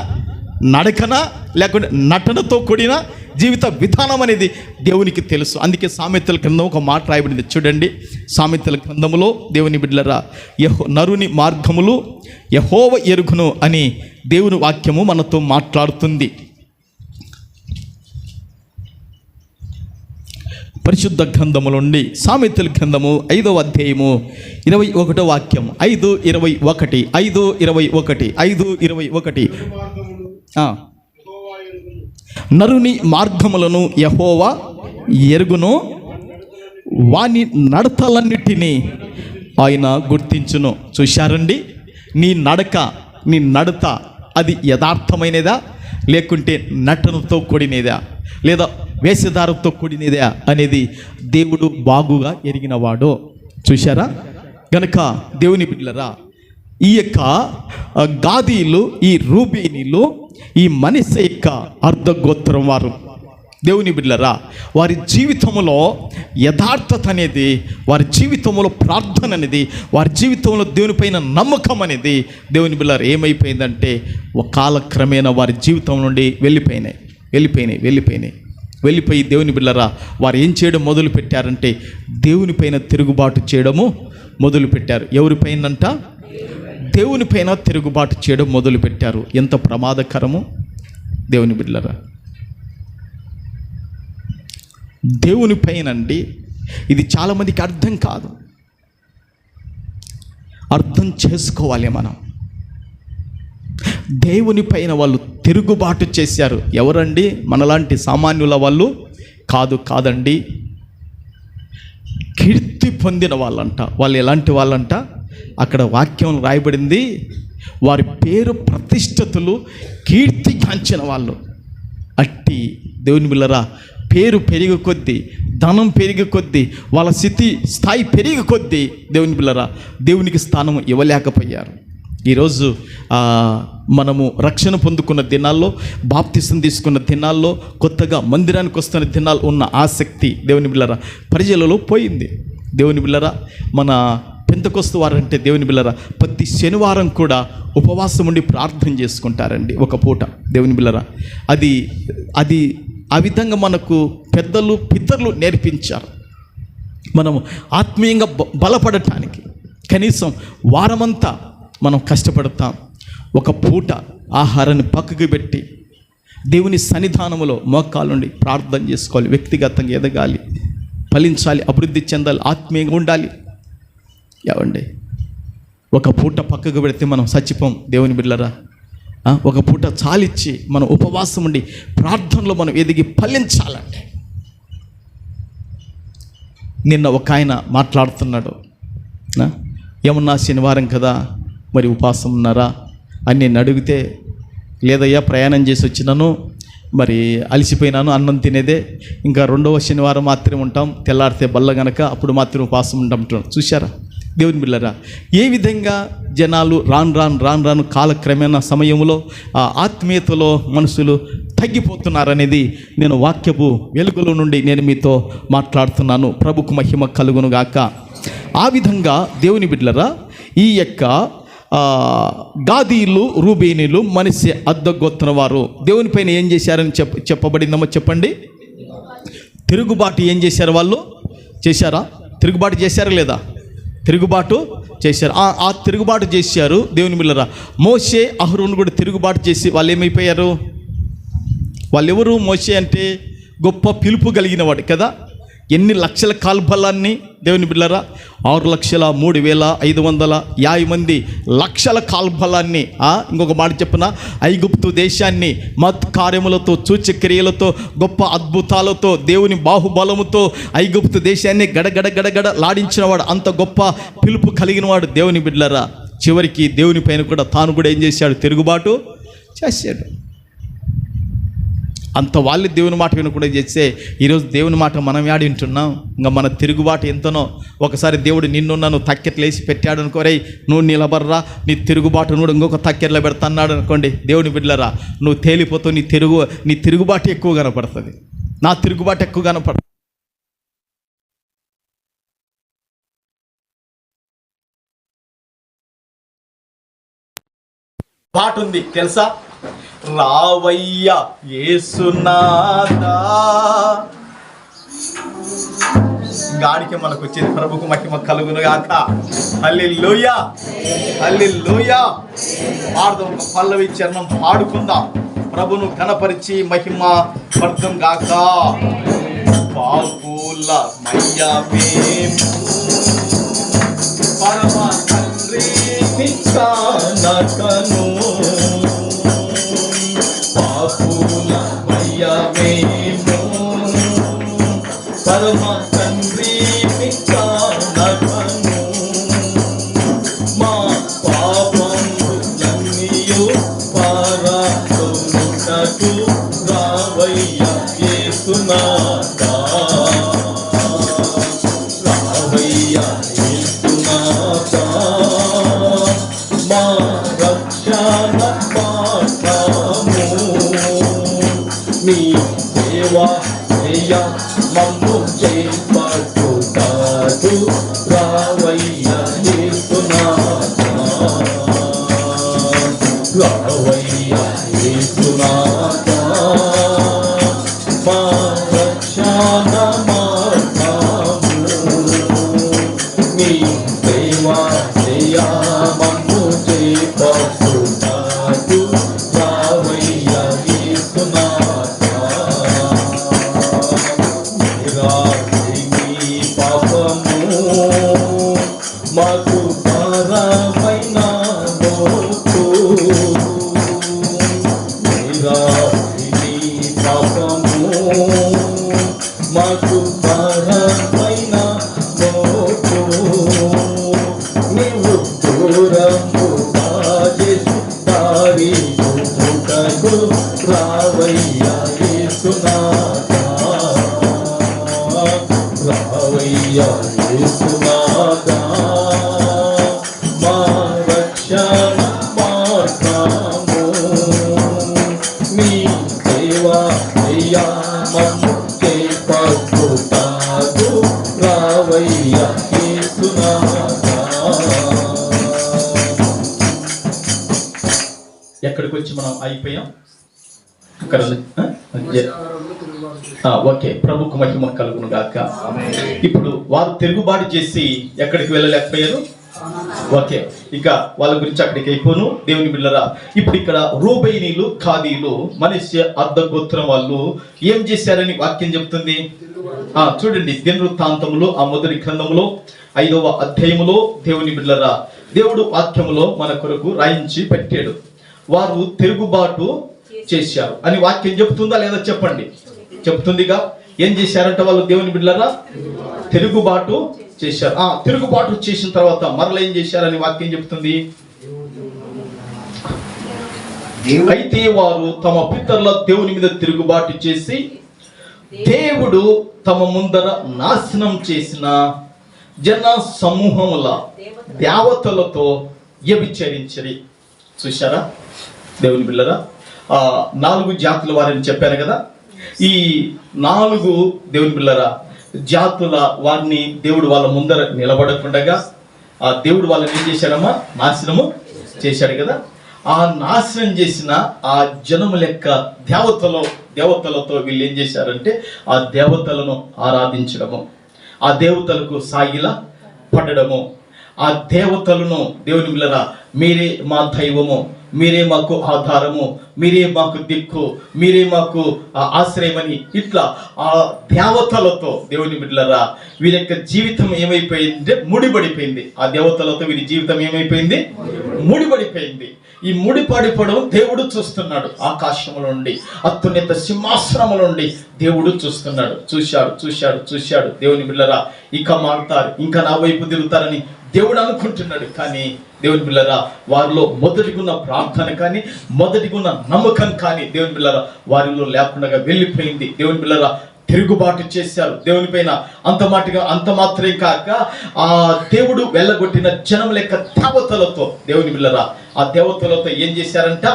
నడకన లేకుంటే నటనతో కూడిన జీవిత విధానం అనేది దేవునికి తెలుసు. అందుకే సామెతల గ్రంథం ఒక మాట రాయబడింది చూడండి. సామెతల గ్రంథములో దేవుని బిడ్డలారా నరుని మార్గములు యెహోవా ఎరుగును అని దేవుని వాక్యము మనతో మాట్లాడుతుంది. పరిశుద్ధ గ్రంథము నుండి సామెతల గ్రంథము 5వ అధ్యాయము 21వ వాక్యం. 5:21 నరుని మార్గములను యెహోవా ఎరుగును, వాని నడతలన్నిటినీ ఆయన గుర్తించును. చూశారండి, నీ నడత అది యథార్థమైనదా లేకుంటే నటనతో కూడినదా లేదా వేషధారంతో కూడినదా అనేది దేవుడు బాగుగా ఎరిగినవాడు. చూశారా? గనుక దేవుని బిడ్డలారా ఈ యొక్క గాదీలు, ఈ రూబేనీలు, ఈ మనష్షే యొక్క అర్ధగోత్రం వారు దేవుని బిడ్డలారా వారి జీవితంలో యథార్థత అనేది, వారి జీవితంలో ప్రార్థన అనేది, వారి జీవితంలో దేవునిపైన నమ్మకం అనేది దేవుని బిడ్డలారా ఏమైపోయిందంటే ఒక కాలక్రమేణా వారి జీవితం నుండి వెళ్ళిపోయి దేవుని బిడ్డలారా వారు ఏం చేయడం మొదలు పెట్టారంటే దేవునిపైన తిరుగుబాటు చేయడము మొదలుపెట్టారు. ఎవరిపైనంట? దేవునిపైన తిరుగుబాటు చేయడం మొదలుపెట్టారు. ఎంత ప్రమాదకరము దేవుని బిడ్డలారా! దేవునిపైనండి ఇది చాలామందికి అర్థం కాదు. అర్థం చేసుకోవాలి మనం. దేవునిపైన వాళ్ళు తిరుగుబాటు చేశారు. ఎవరండి? మనలాంటి సామాన్యుల వాళ్ళు కాదండి. కీర్తి పొందిన వాళ్ళంట. వాళ్ళు ఎలాంటి వాళ్ళంట? అక్కడ వాక్యం రాయబడింది, వారి పేరు ప్రతిష్టతలు కీర్తిగాంచిన వాళ్ళు. అట్టి దేవుని బిడ్డలారా పేరు పెరిగే కొద్దీ, ధనం పెరిగే కొద్దీ, వాళ్ళ స్థాయి పెరిగే కొద్దీ దేవుని బిడ్డలారా దేవునికి స్థానం ఇవ్వలేకపోయారు. ఈరోజు మనము రక్షణ పొందుకున్న దినాల్లో, బాప్తిసం తీసుకున్న దినాల్లో, కొత్తగా మందిరానికి వస్తున్న దినాలు ఉన్న ఆసక్తి దేవుని బిడ్డలారా ప్రజలలో పోయింది. దేవుని బిడ్డలారా మన పెంతెకొస్తు వారంటే దేవుని బిడ్డలారా ప్రతి శనివారం కూడా ఉపవాసం ఉండి ప్రార్థన చేసుకుంటారండి ఒక పూట. దేవుని బిడ్డలారా అది ఆ విధంగా మనకు పితరులు నేర్పించారు. మనం ఆత్మీయంగా బలపడటానికి కనీసం వారమంతా మనం కష్టపడతాం. ఒక పూట ఆహారాన్ని పక్కకు పెట్టి దేవుని సన్నిధానంలో మోకాళ్ళుండి ప్రార్థన చేసుకోవాలి. వ్యక్తిగతంగా ఎదగాలి, ఫలించాలి, అభివృద్ధి చెందాలి, ఆత్మీయంగా ఉండాలి. ఏవండి ఒక పూట పక్కకు పెడితే మనం చచ్చిపోం దేవుని బిడ్డలారా. ఒక పూట చాలిచ్చి మనం ఉపవాసం ఉండి ప్రార్థనలో మనం ఎదిగి ఫలించాలంటే. నిన్న ఒక ఆయన మాట్లాడుతున్నాడు, ఏమన్నా శనివారం కదా మరి ఉపవాసం ఉన్నారా అని నేను అడిగితే, లేదయ్యా ప్రయాణం చేసి వచ్చినాను, మరి అలసిపోయినాను, అన్నం తినేదే, ఇంకా 2వ శనివారం మాత్రమే ఉంటాం, తెల్లారితే బల్ల గనక అప్పుడు మాత్రం ఉపవాసం ఉంటాం. చూశారా దేవుని బిడ్డలారా ఏ విధంగా జనాలు రాను కాలక్రమేణా సమయంలో ఆత్మీయతలో మనుషులు తగ్గిపోతున్నారనేది నేను వాక్యపు వెలుగులో నుండి నేను మీతో మాట్లాడుతున్నాను. ప్రభుకు మహిమ కలుగును గాక. ఆ విధంగా దేవుని బిడ్డలారా ఈ యొక్క గాదీలు, రూబేనీలు, మనష్షే అర్ధగోత్రం వారు దేవునిపైన ఏం చేశారని చెప్పబడిందమ్మా చెప్పండి. తిరుగుబాటు ఏం చేశారు? వాళ్ళు చేశారా? తిరుగుబాటు చేశారా లేదా? తిరుగుబాటు చేశారు. ఆ తిరుగుబాటు చేశారు దేవుని బిడ్డలారా. మోషే, అహరోను కూడా తిరుగుబాటు చేసి వాళ్ళు ఏమైపోయారు? వాళ్ళు ఎవరు? మోషే అంటే గొప్ప పిలుపు కలిగిన వాడు కదా. ఎన్ని లక్షల కాల్బలాన్ని దేవుని బిడ్డలారా 6,03,550 మంది లక్షల కాల్బలాన్ని, ఇంకొక మాట చెప్పిన ఐగుప్తు దేశాన్ని మత్ కార్యములతో, సూచక్రియలతో, గొప్ప అద్భుతాలతో, దేవుని బాహుబలముతో ఐగుప్తు దేశాన్ని గడగడ లాడించిన వాడు. అంత గొప్ప పిలుపు కలిగిన వాడు దేవుని బిడ్డలారా. చివరికి దేవుని పైన కూడా తాను కూడా ఏం చేశాడు? తిరుగుబాటు చేశాడు. అంత వాళ్ళు దేవుని మాట వినకుండా చేస్తే ఈరోజు దేవుని మాట మనం యాడి వింటున్నాం. ఇంకా మన తిరుగుబాటు ఎంతనో. ఒకసారి దేవుడు నిన్నున్న నువ్వు తక్కెట్లు వేసి పెట్టాడు అనుకోరే, నువ్వు నిలబడరా, నీ తిరుగుబాటు నువ్వు ఇంకొక తక్కెట్లో పెడతాన్నాడు అనుకోండి, దేవుని బిడ్డలరా, నువ్వు తేలిపోతావు. నీ తిరుగుబాటు ఎక్కువ కనపడుతుంది, నా తిరుగుబాటు ఎక్కువ కనపడుతుంది. పాట ఉంది తెలుసా? రావయ్యా యేసునాథా. గాడికి మనకు వచ్చేది ప్రభుకు మహిమ కలుగును గాక. హల్లెలూయా, హల్లెలూయా. పాడదాం, ఒక పల్లవి చరణం పాడుకుందాం, ప్రభును కనపరిచి మహిమ పడదాం గాక. పాపుల మయ్యమేము పరమ తండ్రి కానకను, పాపుల మయ్యమేము పరమ తండ్రి కానకను. మా పాపములన్నీయు పారదోలుటకు రావయ్యా యేసునాథా. రావయ్యా యేసునాథా, మా రక్షణ పాఠము. నీ సేవా చేయ మమ్ము చేపట్టుతాడు. రావయ్యా యేసునాథా, రావయ్యా యేసునాథా, మా రక్షణ మార్గము. నీ సేవా చేయ మమ్ము చేపట్టుతాడు. రావయ్యా యేసునాథా. పాపము మాకు భారమైన మోపు, పాపము మాకు భారమైన మోపు. నీవు దూరము చేసి దారి చూపుటకు రావయ్యా యేసునాథా. రావయ్యా యేసునాథా, మా రక్షణ మార్గము. నీ సేవా చేయ మమ్ము చేపట్టుతాడు. రావయ్యా యేసునాథా. ఎక్కడికి వచ్చి మనం అయిపోయాం? ఇక్కడ ఓకే, ప్రభుకు మహిమ కలుగును గాక. ఇప్పుడు వారు తిరుగుబాటు చేసి ఎక్కడికి వెళ్ళలేకపోయారు. ఓకే, ఇక వాళ్ళ గురించి అక్కడికి అయిపోను. దేవుని బిడ్డలారా, ఇప్పుడు ఇక్కడ రూబేనీలు, గాదీలు, మనష్య అర్ధగోత్రం వాళ్ళు ఏం చేశారని వాక్యం చెప్తుంది. చూడండి, దినవృత్తాంతములు ఆ మొదటి గ్రంథములో 5వ అధ్యాయములో దేవుని బిడ్డలారా, దేవుడు వాక్యములో మన కొరకు రాయించి పెట్టాడు. వారు తిరుగుబాటు చేశారు అని వాక్యం చెప్తుందా లేదా చెప్పండి? చెప్తుందిగా. ఏం చేశారంటే వాళ్ళు దేవుని బిడ్డలారా? తిరుగుబాటు చేశారు. తిరుగుబాటు చేసిన తర్వాత మరలా ఏం చేశారని వాక్యం చెప్తుంది. అయితే వారు తమ పితరుల దేవుని మీద తిరుగుబాటు చేసి దేవుడు తమ ముందర నాశనం చేసిన జన సమూహముల దేవతలతో వ్యభిచరించిరి. చూశారా దేవుని బిడ్డలారా? 4 జాతుల వారిని చెప్పారు కదా. ఈ 4 దేవుని బిడ్డలారా జాతుల వారిని దేవుడు వాళ్ళ ముందర నిలబడకుండగా దేవుడు వాళ్ళని ఏం చేశాడమ్మా? నాశనము చేశాడు కదా. ఆ నాశనం చేసిన ఆ జనము లెక్క దేవతలతో వీళ్ళు ఏం చేశారంటే ఆ దేవతలను ఆరాధించడము, ఆ దేవతలకు సాగిలా పడడము, ఆ దేవతలను దేవుని బిడ్డలారా మీరే మా దైవము, మీరే మాకు ఆధారము, మీరే మాకు దిక్కు, మీరే మాకు ఆశ్రయమని ఇట్లా ఆ దేవతలతో దేవుని బిడ్డలారా వీరి యొక్క జీవితం ఏమైపోయింది? ముడిపడిపోయింది. ఆ దేవతలతో వీరి జీవితం ఏమైపోయింది? ముడిపడిపోయింది. ఈ ముడిపడిపోవడం దేవుడు చూస్తున్నాడు. ఆకాశముల నుండి, అత్యున్నత సింహాసనముల నుండి దేవుడు చూస్తున్నాడు. చూశాడు. దేవుని బిడ్డలారా ఇక మారుతారు, ఇంకా నా వైపు తిరుగుతారని దేవుడు అనుకుంటున్నాడు. కానీ దేవుని బిడ్డలారా, వారిలో మొదటిగున్న ప్రార్థన కానీ మొదటిగున్న నమ్మకం కానీ దేవుని బిడ్డలారా వారిలో లేకుండా వెళ్ళిపోయింది. దేవుని బిడ్డలారా తిరుగుబాటు చేశారు దేవుని పైన. అంత మాత్రమే కాక ఆ దేవుడు వెళ్ళగొట్టిన జనం లెక్క దేవతలతో, దేవుని బిడ్డలారా ఆ దేవతలతో ఏం చేశారంట?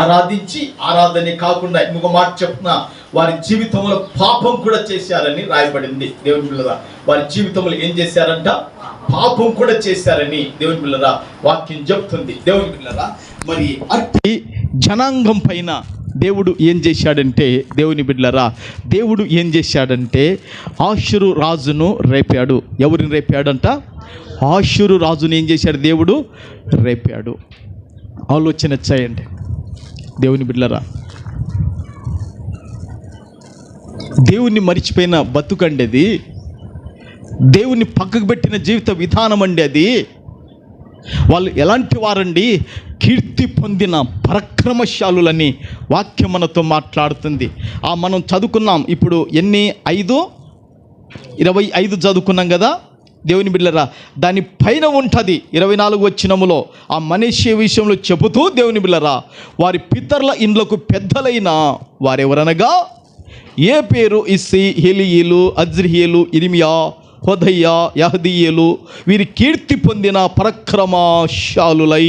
ఆరాధించి, ఆరాధనే కాకుండా ఇంకొక మాట చెప్తున్నా, వారి జీవితంలో పాపం కూడా చేశారని రాయబడింది. దేవుని బిడ్డలారా వారి జీవితంలో ఏం చేశారంట? పాపం కూడా చేశారని దేవుని బిడ్డలారా వాక్యం చెప్తుంది. దేవుని బిడ్డలారా మరి అట్టి జనాంగం పైన దేవుడు ఏం చేశాడంటే, దేవుని బిడ్డలారా దేవుడు ఏం చేశాడంటే ఆషూరు రాజును రేపాడు. ఎవరిని రేపాడంట? ఆషూరు రాజును ఏం చేశాడు? దేవుడు రేపాడు. ఆలోచన చేయండి దేవుని బిడ్డలారా. దేవుణ్ణి మరిచిపోయిన బతుకండి అది. దేవుణ్ణి పక్కకు పెట్టిన జీవిత విధానం అండి అది. వాళ్ళు ఎలాంటి వారండి? కీర్తి పొందిన పరాక్రమశాలులని వాక్యం మనతో మాట్లాడుతుంది. మనం చదువుకున్నాం ఇప్పుడు 25 చదువుకున్నాం కదా దేవుని బిడ్డలారా. దాని పైన ఉంటుంది 24 వచనములో ఆ మనిషి విషయంలో చెబుతూ దేవుని బిడ్డలారా వారి పితరుల ఇండ్లకు పెద్దలైన వారెవరనగా ఏ పేరు ఇస్సి, హెలీయేలు, అజ్రియేలు, ఇర్మియా, హోదయ్య, యహదీయేలు వీరి కీర్తి పొందిన పరాక్రమశాలులై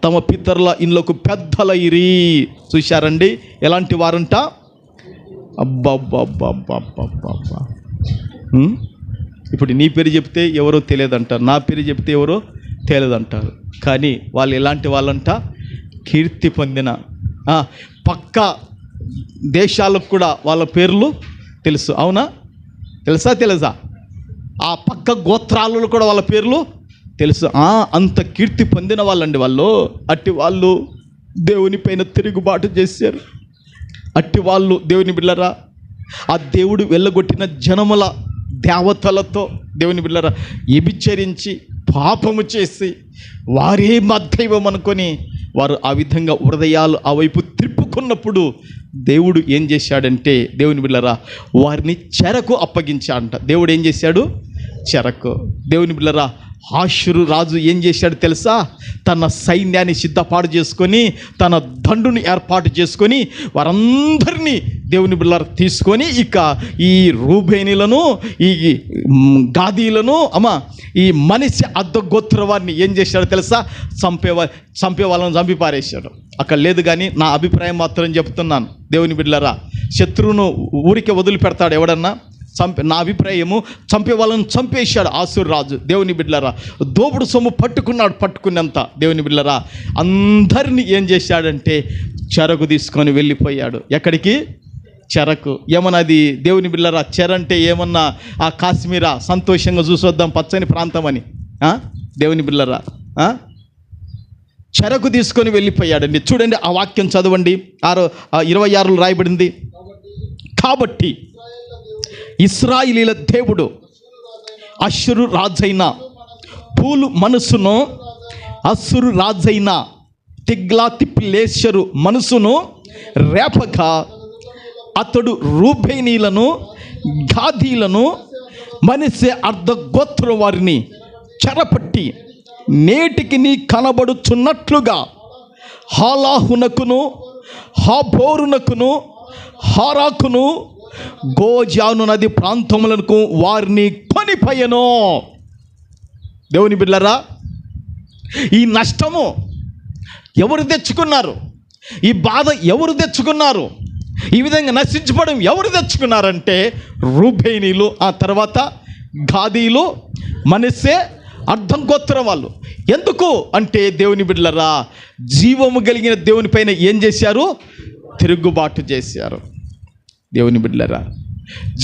తమ పితరుల ఇండ్లకు పెద్దలైరి. చూశారండి ఎలాంటి వారంట? అబ్బబ్బబ్బబ్బబ్బబ్బా. ఇప్పుడు నీ పేరు చెప్తే ఎవరో తెలియదంటారు, నా పేరు చెప్తే ఎవరో తెలియదంటారు. కానీ వాళ్ళు ఎలాంటి వాళ్ళంట? కీర్తి పొందిన, పక్క దేశాలకు కూడా వాళ్ళ పేర్లు తెలుసు. అవునా? తెలుసా? ఆ పక్క గోత్రాలలో కూడా వాళ్ళ పేర్లు తెలుసు. అంత కీర్తి పొందిన వాళ్ళండి వాళ్ళు. అట్టి వాళ్ళు దేవుని పైన తిరుగుబాటు చేశారు. అట్టి వాళ్ళు దేవుని బిడ్డలారా ఆ దేవుడు వెళ్ళగొట్టిన జనముల దేవతలతో దేవుని బిడ్డలారా వ్యభిచరించి పాపము చేసి వారే మా దైవం అనుకొని వారు ఆ విధంగా హృదయాలు ఆ వైపు త్రిప్పుకున్నప్పుడు దేవుడు ఏం చేశాడంటే దేవుని బిడ్డలారా వారిని చెరకు అప్పగించాడంట. దేవుడు ఏం చేశాడు? చెరకు. దేవుని బిడ్డలారా ఆషూరు రాజు ఏం చేశాడు తెలుసా? తన సైన్యాన్ని సిద్ధపాటు చేసుకొని తన దండుని ఏర్పాటు చేసుకొని వారందరినీ దేవుని బిడ్డలారా తీసుకొని ఇక ఈ రూబేనీలను, ఈ గాదీలను, ఈ మనిషి అర్ధగోత్ర వారిని ఏం చేశాడు తెలుసా? చంపే వాళ్ళని చంపి పారేశాడు. అక్కడ లేదు కానీ నా అభిప్రాయం మాత్రం చెప్తున్నాను. దేవుని బిడ్డలారా శత్రువును ఊరికే వదిలిపెడతాడు ఎవడన్నా? నా అభిప్రాయము చంపే వాళ్ళని చంపేశాడు ఆషూరు రాజు. దేవుని బిడ్డలారా దోపుడు సొమ్ము పట్టుకున్నంత దేవుని బిడ్డలారా అందరినీ ఏం చేశాడంటే చెరకు తీసుకొని వెళ్ళిపోయాడు. ఎక్కడికి? చెరకు. ఏమన్నా అది దేవుని బిడ్డలారా చెర అంటే ఏమన్నా ఆ కాశ్మీరా సంతోషంగా చూసొద్దాం పచ్చని ప్రాంతం అని? దేవుని బిడ్డలారా చెరకు తీసుకొని వెళ్ళిపోయాడండి. చూడండి ఆ వాక్యం చదవండి. 26లో రాయబడింది. కాబట్టి ఇశ్రాయేలీల దేవుడు అష్షూరు రాజైన పూలు మనసును, అష్షూరు రాజైన తిగ్లత్-పిలేసరు మనసును రేపగా అతడు రూబేనీలను, గాదీలను, మనష్షే అర్ధగోత్రం వారిని చెరపట్టి నేటికి నీ కనబడుచున్నట్లుగా హాలాహునకును, హాబోరునకును, హారాకును, గోజాను నది ప్రాంతములకు వారిని కొనిపోయెను. దేవుని బిడ్డలారా ఈ నష్టము ఎవరు తెచ్చుకున్నారు? ఈ బాధ ఎవరు తెచ్చుకున్నారు? ఈ విధంగా నశించబడం ఎవరు తెచ్చుకున్నారంటే రూబేనీలు, ఆ తర్వాత గాదీలు, మనష్షే అర్ధగోత్రం వాళ్ళు. ఎందుకు అంటే దేవుని బిడ్డలారా జీవము కలిగిన దేవుని పైన ఏం చేశారు? తిరుగుబాటు చేశారు. దేవుని బిడ్డలారా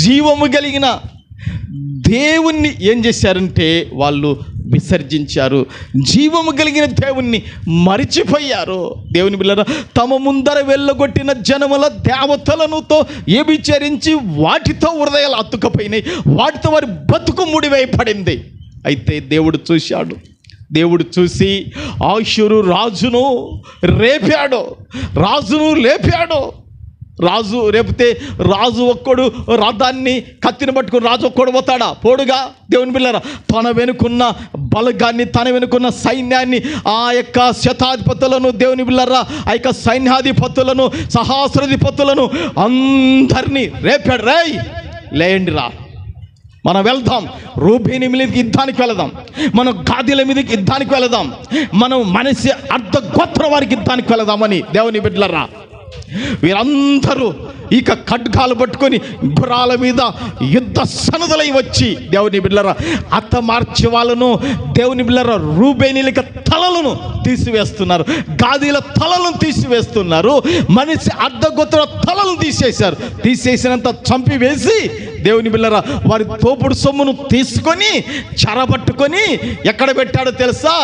జీవము కలిగిన దేవుణ్ణి ఏం చేశారంటే వాళ్ళు విసర్జించారు. జీవము కలిగిన దేవుణ్ణి మరిచిపోయారు. దేవుని బిడ్డలారా తమ ముందర వెళ్ళగొట్టిన జనముల దేవతలనుతో వ్యభిచరించి వాటితో హృదయాలు అతుకపోయినాయి. వాటితో వారి బతుకు ముడివేయబడింది. అయితే దేవుడు చూశాడు. దేవుడు చూసి ఆషూరు రాజును రేపాడు, రాజును లేపాడు. రాజు రేపితే రాజు ఒక్కడు రథాన్ని కత్తిని పట్టుకుని రాజు ఒక్కడు పోతాడా? పోడుగా. దేవుని బిడ్డలారా, తన వెనుకున్న బలగాన్ని, తన వెనుకున్న సైన్యాన్ని, ఆ యొక్క శతాధిపతులను, దేవుని బిడ్డలారా ఆ యొక్క సైన్యాధిపతులను, సహస్రాధిపతులను అందరినీ రేపాడు. లేండి రా, మనం వెళ్దాం, రూబేని మీదకి యుద్ధానికి వెళదాం, మనం గాదీల మీదకి యుద్ధానికి వెళదాం, మనం మనిషి అర్ధ గోత్రం వారికి యుద్ధానికి వెళదామని దేవుని బిడ్డలారా వీరందరూ ఇక ఖడ్గాలు పట్టుకొని గుర్రాల మీద యుద్ధ సన్నదులై వచ్చి దేవుని బిడ్డలారా హతమార్చే వాళ్ళను, దేవుని బిడ్డలారా రూబేనీల తలలను తీసివేస్తున్నారు, గాదీల తలలను తీసివేస్తున్నారు, మనిషి అర్ధగోత్ర తలలను తీసేసినంత చంపివేసి దేవుని బిడ్డలారా వారి తోపుడు సొమ్మును తీసుకొని చెరబట్టుకొని ఎక్కడ పెట్టాడో తెలుసా?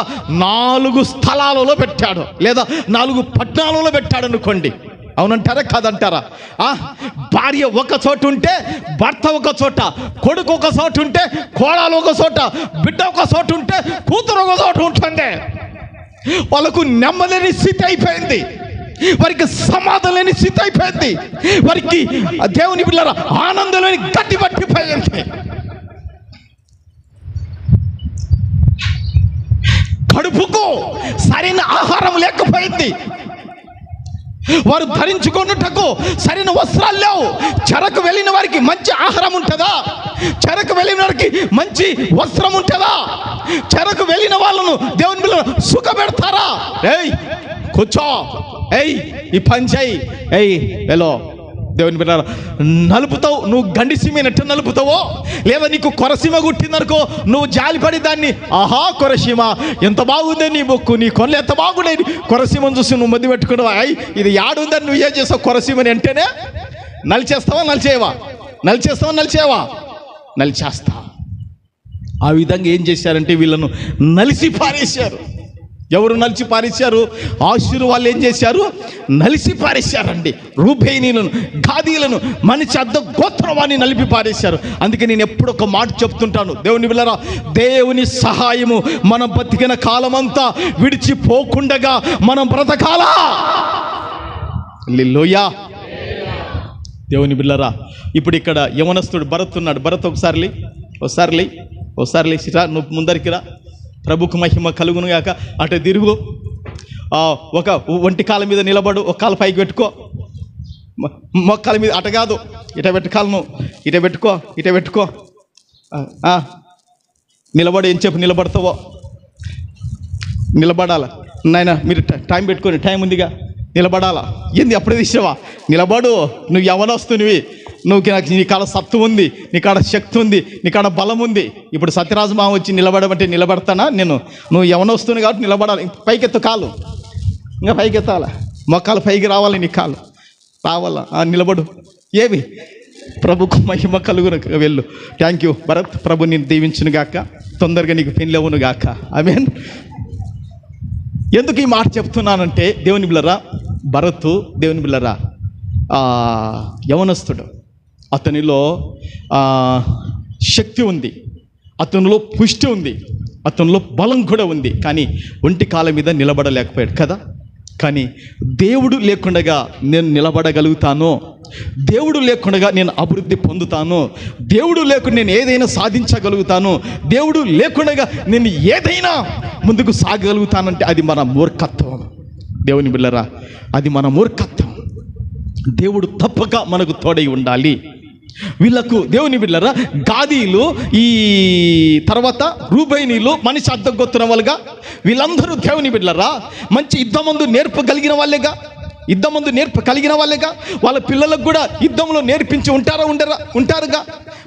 4 స్థలాలలో పెట్టాడు, లేదా 4 పట్టణాలలో పెట్టాడు అనుకోండి. అవునంటారా కాదంటారా? భార్య ఒక చోట ఉంటే భర్త ఒక చోట, కొడుకు ఒక చోట ఉంటే కోడలు ఒక చోట, బిడ్డ ఒక చోట ఉంటే కూతురు ఒక చోట ఉంటుంది. వాళ్ళకు నెమ్మలేని స్థితి అయిపోయింది, వారికి సమాధానం లేని స్థితి అయిపోయింది, వారికి దేవుని బిడ్డలారా ఆనందం లేని గట్టి పట్టిపోయింది. కడుపుకు సరైన ఆహారం లేకపోయింది, వారు ధరించుకున్నటకు సరైన వస్త్రాలు లేవు. చెరకు వెళ్ళిన వారికి మంచి ఆహారం ఉంటుందా? చెరకు వెళ్ళిన వారికి మంచి వస్త్రం ఉంటుందా? చెరకు వెళ్ళిన వాళ్ళను దేవుని బిడ్డలు సుఖ పెడతారా? కూర్చో, ఈ పని చేయి, వెలో. దేవుని బిడ్డలారా నలుపుతావు, నువ్వు గండిసీమ ఎట్ట నలుపుతావో, లేదా నీకు కొరసీమ గుట్టిందనుకో నువ్వు జాలిపడి దాన్ని ఆహా కొరసీమ ఎంత బాగుందే నీ బొక్కు, నీ కొనలు ఎంత బాగుండేది, కొరసీమను చూసి నువ్వు మధ్య పెట్టుకున్నావా? ఇది యాడుందని నువ్వు ఏం చేస్తావు? కొరసీమని అంటేనే నలిచేస్తావా? నలిచేస్తా. ఆ విధంగా ఏం చేశారంటే వీళ్ళను నలిసి పారేశారు. ఎవరు నలిచి పారేశారు? ఆషూరు వాళ్ళు ఏం చేశారు? నలిసి పారేశారండి. రూబేనీలను, గాదీలను, మనిషి అర్ధ గోత్రవాన్ని నలిపి పారేశారు. అందుకే నేను ఎప్పుడు ఒక మాట చెప్తుంటాను, దేవుని బిడ్డలారా దేవుని సహాయము మనం బతికిన కాలమంతా విడిచిపోకుండగా మనం బ్రతకాలా. హల్లెలూయా. దేవుని బిడ్డలారా ఇప్పుడు ఇక్కడ యవనస్తుడు భరత్ ఉన్నాడు. భరత్ ఒకసారి లేచిరా, నువ్వు ముందరికి రా, ప్రభుకు మహిమ కలుగును గాక. అటు తిరుగు, ఒక ఒంటి కాళ్ళ మీద నిలబడు, ఒక కాలు పైకి పెట్టుకో, మొక్కల మీద అట కాదు ఇట పెట్టుకాలను, ఇట పెట్టుకో. నిలబడు, ఏం చెప్పు నిలబడతావో నిలబడాల. నాయన మీరు టైం పెట్టుకొని, టైం ఉందిగా, నిలబడాలా. ఏంది అప్పుడే తీసావా? నిలబడు, నువ్వు యవ్వనస్తునివి, నీ కాడ సత్తు ఉంది, నీ కాడ శక్తి ఉంది, నీ కాడ బలం ఉంది. ఇప్పుడు సత్యరాజు మామ వచ్చి నిలబడమంటే నిలబడతానా నేను? నువ్వు యవ్వనస్తుని కాబట్టి నిలబడాలి. పైకెత్తు కాలు, ఇంకా పైకెత్తాలా, మొక్కలు పైకి రావాలి, నీ కాలు రావాలా. నిలబడు. ఏవి ప్రభుకు మహిమ కలుగును. వెళ్ళు. Thank you Bharat. ప్రభు నేను దీవించును గాక, తొందరగా నీకు పెళ్ళి అవ్వను గాక. ఆమేన్. ఎందుకు ఈ మాట చెప్తున్నానంటే దేవుని బిడ్డలారా భరతు దేవుని బిడ్డలారా యవనస్తుడు, అతనిలో శక్తి ఉంది, అతనిలో పుష్టి ఉంది, అతనిలో బలం కూడా ఉంది. కానీ ఒంటి కాళ్ళ మీద నిలబడలేకపోయాడు కదా. కానీ దేవుడు లేకుండా నేను నిలబడగలుగుతాను, దేవుడు లేకుండా నేను అభివృద్ధి పొందుతాను, దేవుడు లేకుండా నేను ఏదైనా సాధించగలుగుతాను, దేవుడు లేకుండా నేను ఏదైనా ముందుకు సాగగలుగుతానంటే అది మన మూర్ఖత్వం. దేవుని బిడ్డలారా అది మన మూర్ఖత్వం. దేవుడు తప్పక మనకు తోడై ఉండాలి. వీళ్ళకు దేవుని బిడ్డలారా గాదీలు, ఈ తర్వాత రూబేనీలు మనిషి అర్ధగోత్రం వాళ్ళుగా, వీళ్ళందరూ దేవుని బిడ్డలారా మంచి యుద్ధమందు నేర్పగలిగిన వాళ్ళేగా, వాళ్ళ పిల్లలకు కూడా యుద్ధంలో నేర్పించి ఉంటారుగా.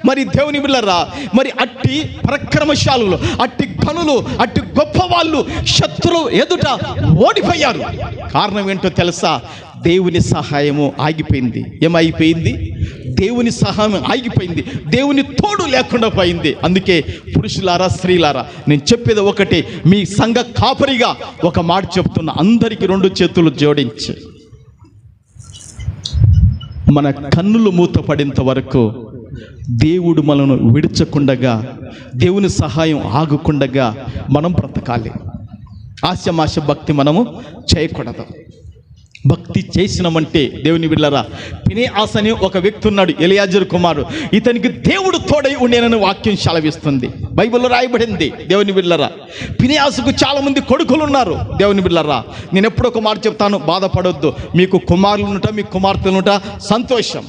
మరి దేవుని బిడ్డలారా మరి అట్టి పరాక్రమశాలులు, అట్టి ఘనులు, అట్టి గొప్ప వాళ్ళు శత్రువు ఎదుట ఓడిపోయారు. కారణం ఏంటో తెలుసా? దేవుని సహాయము ఆగిపోయింది. ఏమైపోయింది? దేవుని సహాయం ఆగిపోయింది, దేవుని తోడు లేకుండా పోయింది. అందుకే పురుషులారా, స్త్రీలారా నేను చెప్పేది ఒకటి, మీ సంఘ కాపరిగా ఒక మాట చెప్తున్నా, అందరికీ 2 చేతులు జోడించి మన కన్నులు మూతపడేంత వరకు దేవుడు మనను విడిచకుండగా, దేవుని సహాయం ఆగకుండగా మనం బ్రతకాలి. ఆశమాశ భక్తి మనము చేయకూడదు. భక్తి చేసినామంటే దేవుని బిడ్డలారా, ఫినెహాసు అని ఒక వ్యక్తి ఉన్నాడు, ఎలియాజరు కుమారుడు. ఇతనికి దేవుడు తోడై ఉండేనని వాక్యం సెలవిస్తుంది, బైబిల్లో రాయబడింది. దేవుని బిడ్డలారా, ఫినెహాసుకు చాలా మంది కొడుకులు ఉన్నారు. దేవుని బిడ్డలారా, నేను ఎప్పుడో ఒక మాట చెప్తాను, బాధపడొద్దు. మీకు కుమారులు ఉన్నట, మీకు కుమార్తెలు ఉన్నట, సంతోషం.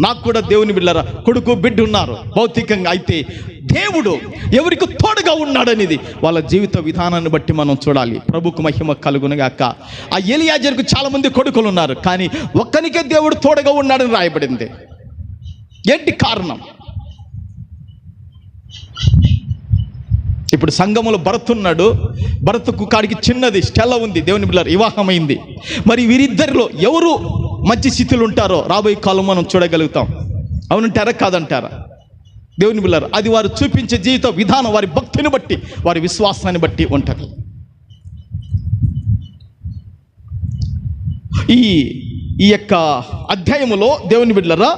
నాకు కూడా దేవుని బిడ్డలారా కొడుకు బిడ్డ ఉన్నారు భౌతికంగా. అయితే దేవుడు ఎవరికి తోడుగా ఉన్నాడనేది వాళ్ళ జీవిత విధానాన్ని బట్టి మనం చూడాలి. ప్రభుకు మహిమ కలుగునుగాక. ఆ ఎలియాజరుకు చాలా మంది కొడుకులు ఉన్నారు, కానీ ఒక్కనికే దేవుడు తోడుగా ఉన్నాడని రాయబడింది. ఏంటి కారణం? ఇప్పుడు సంఘములో భరత్ ఉన్నాడు, భరత్కు కాడికి చిన్నది స్టెల్ల ఉంది, దేవుని బిడ్డలారా వివాహమైంది. మరి వీరిద్దరిలో ఎవరు మంచి స్థితిలో ఉంటారో రాబోయే కాలం మనం చూడగలుగుతాం. అవునంటారా కాదంటారా? దేవుని బిడ్డలారా, అది వారు చూపించే జీవిత విధానం వారి భక్తిని బట్టి, వారి విశ్వాసాన్ని బట్టి ఉంటుంది. ఈ యొక్క అధ్యాయములో దేవుని బిడ్డలారా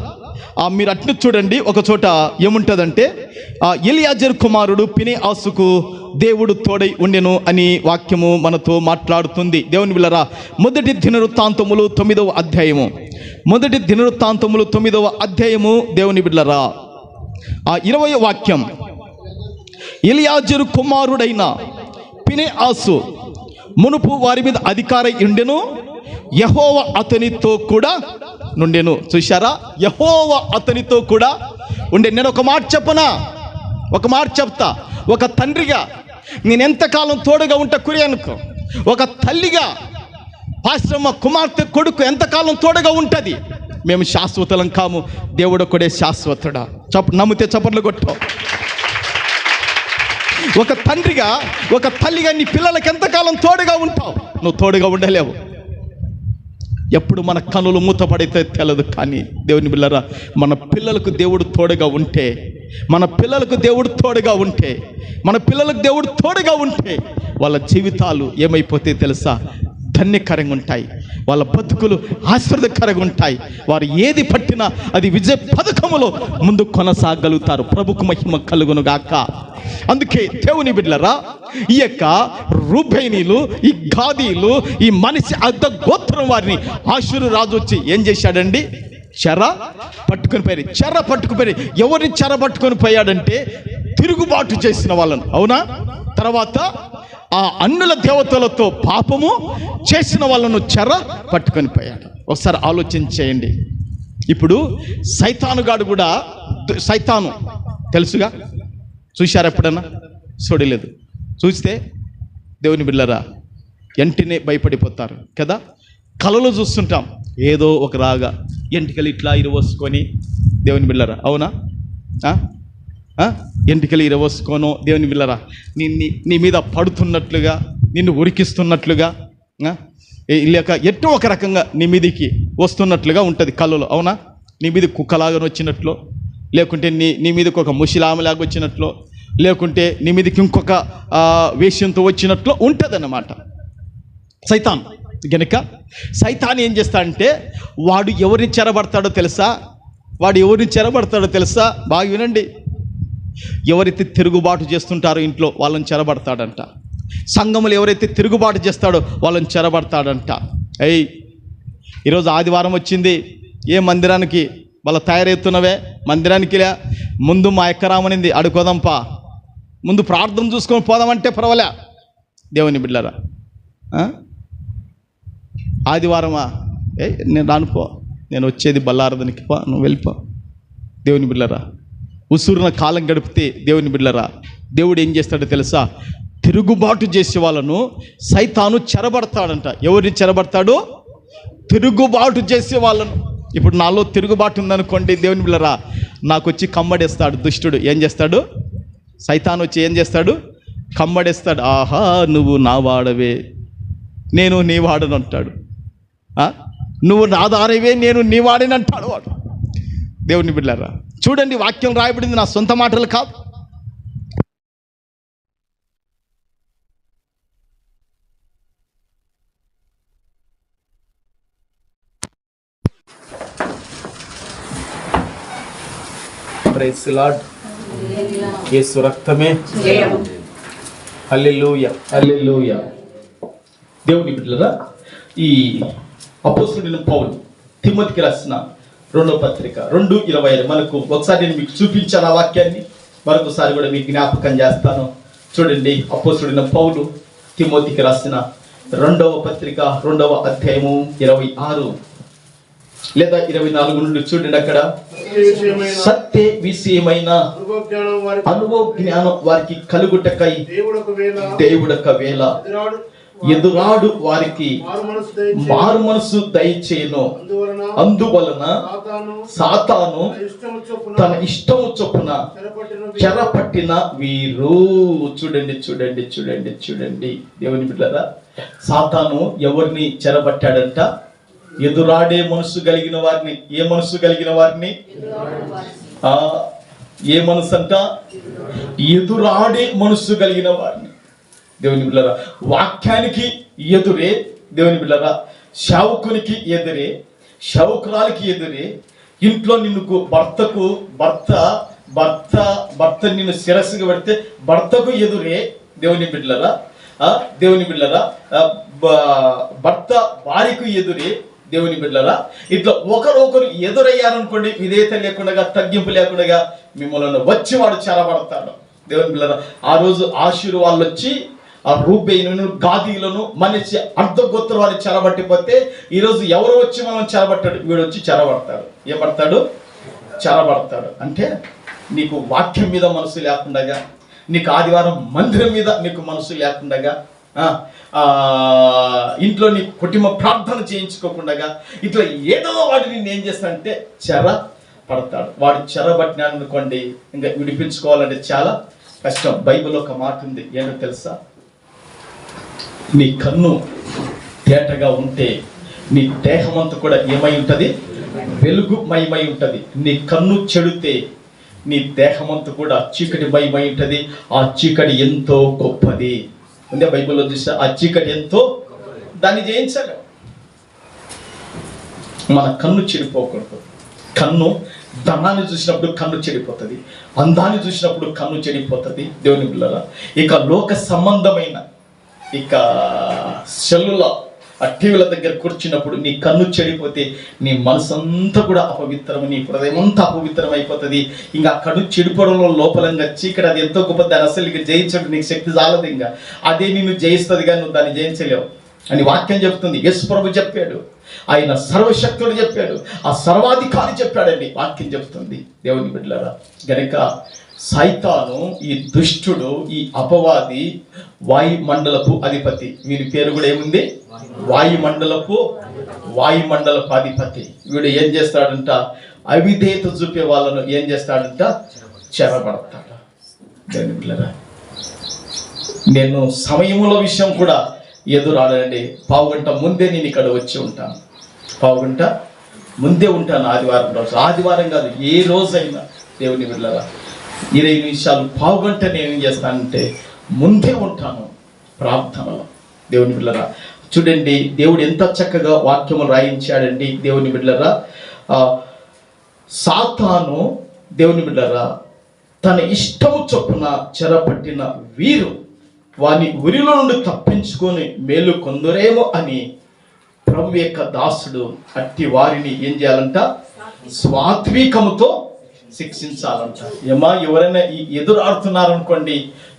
మీరు అట్ను చూడండి, ఒక చోట ఏముంటుందంటే ఎలియాజరు కుమారుడు ఫినెహాసుకు దేవుడు తోడై ఉండెను అని వాక్యము మనతో మాట్లాడుతుంది. దేవుని బిడ్డలారా, మొదటి దినవృత్తాంతములు 9వ అధ్యాయము, మొదటి దినవృత్తాంతములు 9వ అధ్యాయము దేవుని బిడ్డలారా 20వ వాక్యం. ఎలియాజరు కుమారుడైన ఫినెహాసు మునుపు వారి మీద అధికారి ఉండెను, యెహోవా అతనితో కూడా నుండెను. చూశారా, యెహోవా అతనితో కూడా ఉండే. నేను ఒక మాట చెప్పనా, ఒక మాట చెప్తా. ఒక తండ్రిగా నేను ఎంతకాలం తోడుగా ఉంటా కురియనుకో, ఒక తల్లిగా పాశ్రమ కుమార్తె కొడుకు ఎంతకాలం తోడుగా ఉంటుంది. మేము శాశ్వతలం కాము, దేవుడు ఒకడే శాశ్వతుడా. నమ్మితే చప్పట్లు కొట్టు. ఒక తండ్రిగా, ఒక తల్లిగా నీ పిల్లలకి ఎంతకాలం తోడుగా ఉంటావు? నువ్వు తోడుగా ఉండలేవు. ఎప్పుడు మన కనులు మూతపడితే తెలదు, కానీ దేవుని బిడ్డలారా మన పిల్లలకు దేవుడు తోడుగా ఉంటే, మన పిల్లలకు దేవుడు తోడుగా ఉంటే, మన పిల్లలకు దేవుడు తోడుగా ఉంటే వాళ్ళ జీవితాలు ఏమైపోతే తెలుసా? ధన్యకరంగా ఉంటాయి. వాళ్ళ బతుకులు ఆశీర్వాదకరంగా ఉంటాయి. వారు ఏది పట్టినా అది విజయ పథకములో ముందు కొనసాగలుగుతారు. ప్రభుకు మహిమ కలుగునుగాక. అందుకే దేవుని బిడ్డలారా, ఈ యొక్క రూబేనీలు, ఈ గాదీలు, ఈ మనిషి అర్ధ గోత్రం వారిని ఆషూరు రాజు వచ్చి ఏం చేశాడండి? చెర పట్టుకొని పోయి, చెర పట్టుకుపోయి. ఎవరిని చెర పట్టుకొని పోయాడంటే తిరుగుబాటు చేసిన వాళ్ళను. అవునా? తర్వాత ఆ అన్నుల దేవతలతో పాపము చేసిన వాళ్ళను చెర పట్టుకొని పోయాడు. ఒకసారి ఆలోచన చేయండి. ఇప్పుడు సైతానుగాడు కూడా, సైతాను తెలుసుగా, చూశారు ఎప్పుడన్నా? చూడలేదు. చూస్తే దేవుని బిడ్డలారా వెంటనే భయపడిపోతారు కదా. కలలో చూస్తుంటాం, ఏదో ఒక రాగా ఎంటికలు ఇట్లా ఇరవోసుకొని, దేవుని బిడ్డలారా అవునా? ఎంటికలు ఇరవోసుకోనో దేవుని బిడ్డలారా నీ మీద పడుతున్నట్లుగా, నిన్ను ఉరికిస్తున్నట్లుగా, లేక ఎట్టో ఒక రకంగా నీ మీదికి వస్తున్నట్లుగా ఉంటుంది కళ్ళలో. అవునా? నీ మీద కుక్కలాగా వచ్చినట్లు, లేకుంటే నీ మీదకి ఒక ముషిలామలాగా వచ్చినట్లు, లేకుంటే నీ మీదకి ఇంకొక వేష్యంతో వచ్చినట్లు ఉంటుందన్నమాట సైతాన్. గనుక సైతాన్ ఏం చేస్తాడంటే వాడు ఎవరిని చెరబడతాడో తెలుసా? వాడు ఎవరిని చెరబడతాడో తెలుసా? బాగా వినండి. ఎవరైతే తిరుగుబాటు చేస్తుంటారో ఇంట్లో వాళ్ళని చెరబడతాడంట. సంఘములు ఎవరైతే తిరుగుబాటు చేస్తాడో వాళ్ళని చెరబడతాడంట. ఈరోజు ఆదివారం వచ్చింది, ఏ మందిరానికి వాళ్ళ తయారవుతున్నవే? మందిరానికి ముందు మా ఎక్కరామనింది, అడుకోదాంపా, ముందు ప్రార్థన చూసుకొని పోదామంటే పర్వాలే. దేవుని బిడ్డలారా, ఆదివారమా? నేను రానుపో, నేను వచ్చేది బల్లారదనికి, పో, నువ్వు వెళ్ళిపో. దేవుని బిడ్డలారా, ఉసురున కాలం గడిపితే దేవుని బిడ్డలారా దేవుడు ఏం చేస్తాడో తెలుసా? తిరుగుబాటు చేసే వాళ్ళను సైతాను చెరబడతాడంట. ఎవరిని చెరబడతాడు? తిరుగుబాటు చేసే వాళ్ళను. ఇప్పుడు నాలో తిరుగుబాటు ఉందనుకోండి దేవుని బిడ్డలారా, నాకు వచ్చి కమ్మడేస్తాడు దుష్టుడు. ఏం చేస్తాడు? సైతాను వచ్చి ఏం చేస్తాడు? కమ్మడేస్తాడు. ఆహా, నువ్వు నా వాడవే, నేను నీ వాడని అంటాడు. నువ్వు నా దారివే, నేను నీ వాడని అంటాడు వాడు. దేవుని బిడ్డలారా చూడండి, వాక్యం రాయబడింది, నా సొంత మాటలు కాదు. Praise the lord. యేసు రక్తమే జయం. హల్లెలూయా, హల్లెలూయా. దేవుని బిడ్డలారా, ఈ అపోస్తలుడైన పౌలు తిమోతికి రాసిన 2వ పత్రిక 2:25. మనకు ఒకసారి నేను మీకు చూపించాను ఆ వాక్యాన్ని, మరొకసారి కూడా మీకు జ్ఞాపకం చేస్తాను. చూడండి, అపోస్తలుడైన పౌలు తిమోతికి రాసిన 2వ పత్రిక 2వ అధ్యాయము 26 లేదా 24 నుండి చూడండి. అక్కడ సత్య విషయమైన అనుభవ జ్ఞానం వారికి కలుగుటకై దేవుడొకవేళ ఎదురాడు వారికి మారు మనసు దయచేయును. అందువలన సాతాను తన ఇష్టము చొప్పున చెరపట్టిన వీరు. చూడండి చూడండి చూడండి చూడండి దేవుని బిడ్డలారా, సాతాను ఎవరిని చెరపట్టాడంట? ఎదురాడే మనసు కలిగిన వారిని. ఏ మనసు కలిగిన వారిని? ఏ మనసు అంట? ఎదురాడే మనసు కలిగిన వారిని. దేవుని బిడ్డలారా, వాక్యానికి ఎదురే దేవుని బిడ్డలారా, శావుకునికి ఎదురే, శావుకురాలికి ఎదురే, ఇంట్లో నిన్ను భర్త నిన్ను శిరస్సుగా పెడితే భర్తకు ఎదురే దేవుని బిడ్డలారా. దేవుని బిడ్డలారా, భర్త భార్యకు ఎదురే దేవుని బిడ్డలారా. ఇట్లా ఒకరు ఎదురయ్యారనుకోండి, విధేయత లేకుండా, తగ్గింపు లేకుండా మిమ్మల్ని వచ్చి వాడు చెరబడతాడు. దేవుని బిడ్డలారా, ఆ రోజు ఆశీరు వాళ్ళు వచ్చి ఆ రూబేయును గాదీలను మనిషి అర్ధగోత్ర వారిని చెరబట్టిపోతే, ఈరోజు ఎవరు వచ్చి మనం చెరబట్టాడు? వీడు వచ్చి చెరబడతాడు. ఏమడతాడు? చెరబడతాడు. అంటే నీకు వాక్యం మీద మనసు లేకుండా, నీకు ఆదివారం మందిరం మీద నీకు మనసు లేకుండా, ఇంట్లో నీ కుటుంబ ప్రార్థన చేయించుకోకుండా, ఇట్లా ఏదో వాడిని నేను ఏం చేస్తానంటే చెర పడతాడు. వాడు చెరబట్టినాడు అనుకోండి, ఇంకా విడిపించుకోవాలంటే చాలా కష్టం. బైబిల్లో ఒక మాట ఉంది, ఏంటో తెలుసా? నీ కన్ను తేటగా ఉంటే నీ దేహం అంతా కూడా ఏమై ఉంటుంది? వెలుగుమయమై ఉంటుంది. నీ కన్ను చెడితే నీ దేహం అంతా కూడా చీకటిమయమై ఉంటుంది. ఆ చీకటి ఎంతో గొప్పది. ఉందే బైబిల్లో చూసా, ఆ చీకటి ఎంతో, దాన్ని జయించాలి. మన కన్ను చెడిపోకూడదు. కన్ను ధనాన్ని చూసినప్పుడు కన్ను చెడిపోతుంది, అందాన్ని చూసినప్పుడు కన్ను చెడిపోతుంది. దేవుని బిడ్డలారా, ఇక లోక సంబంధమైన ఇక సెల్లుల ఆ టీవీల దగ్గర కూర్చున్నప్పుడు నీ కన్ను చెడిపోతే నీ మనసు అంతా కూడా అపవిత్రం, నీ హృదయం అంతా అపవిత్రం అయిపోతుంది. ఇంకా ఆ కన్ను చెడిపోవడంలో లోపలంగా చీకటి, అది ఎంతో గొప్ప. దాన్ని అసలు ఇక జయించడం నీకు శక్తి చాలదు. ఇంకా అదే నిన్ను జయిస్తుంది, కానీ నువ్వు దాన్ని జయించలేవు అని వాక్యం చెప్తుంది. యేసు ప్రభు చెప్పాడు, ఆయన సర్వశక్తుడు చెప్పాడు, ఆ సర్వాధికారి చెప్పాడండి వాక్యం చెప్తుంది. దేవుని బిడ్డలారా, గనుక సైతాను, ఈ దుష్టుడు, ఈ అపవాది వాయుమండలపు అధిపతి. వీరి పేరు కూడా ఏముంది? వాయుమండలపు అధిపతి. వీడు ఏం చేస్తాడంట? అవిధేయత చూపే వాళ్ళను ఏం చేస్తాడంట? చెరబడతాడు. దేవుని బిడ్డలారా, నేను సమయముల విషయం కూడా ఎదురాడండి. పావుగంట ముందే నేను ఇక్కడ వచ్చి ఉంటాను, పావుగంట ముందే ఉంటాను. ఆదివారం రోజు, ఆదివారం కాదు, ఏ రోజైనా దేవుని బిడ్డలారా 20 నిమిషాలు, పావుగంట నేను ఏం చేస్తానంటే ముందే ఉంటాను ప్రార్థనలో. దేవుని బిడ్డలారా, చూడండి దేవుడు ఎంత చక్కగా వాక్యము రాయించాడండి. దేవుని బిడ్డలారా, సాతాను దేవుని బిడ్డలారా తన ఇష్టము చొప్పున చెరపట్టిన వీరు వాని ఉరిలో నుండి తప్పించుకొని మేలు కొందరేమో అని ప్రభు యొక్క దాసుడు అట్టి వారిని ఏం చేయాలంట? స్వాత్వికముతో శిక్షించాలంట. ఎవరైనా ఎదురాడుతున్నారనుకోండి,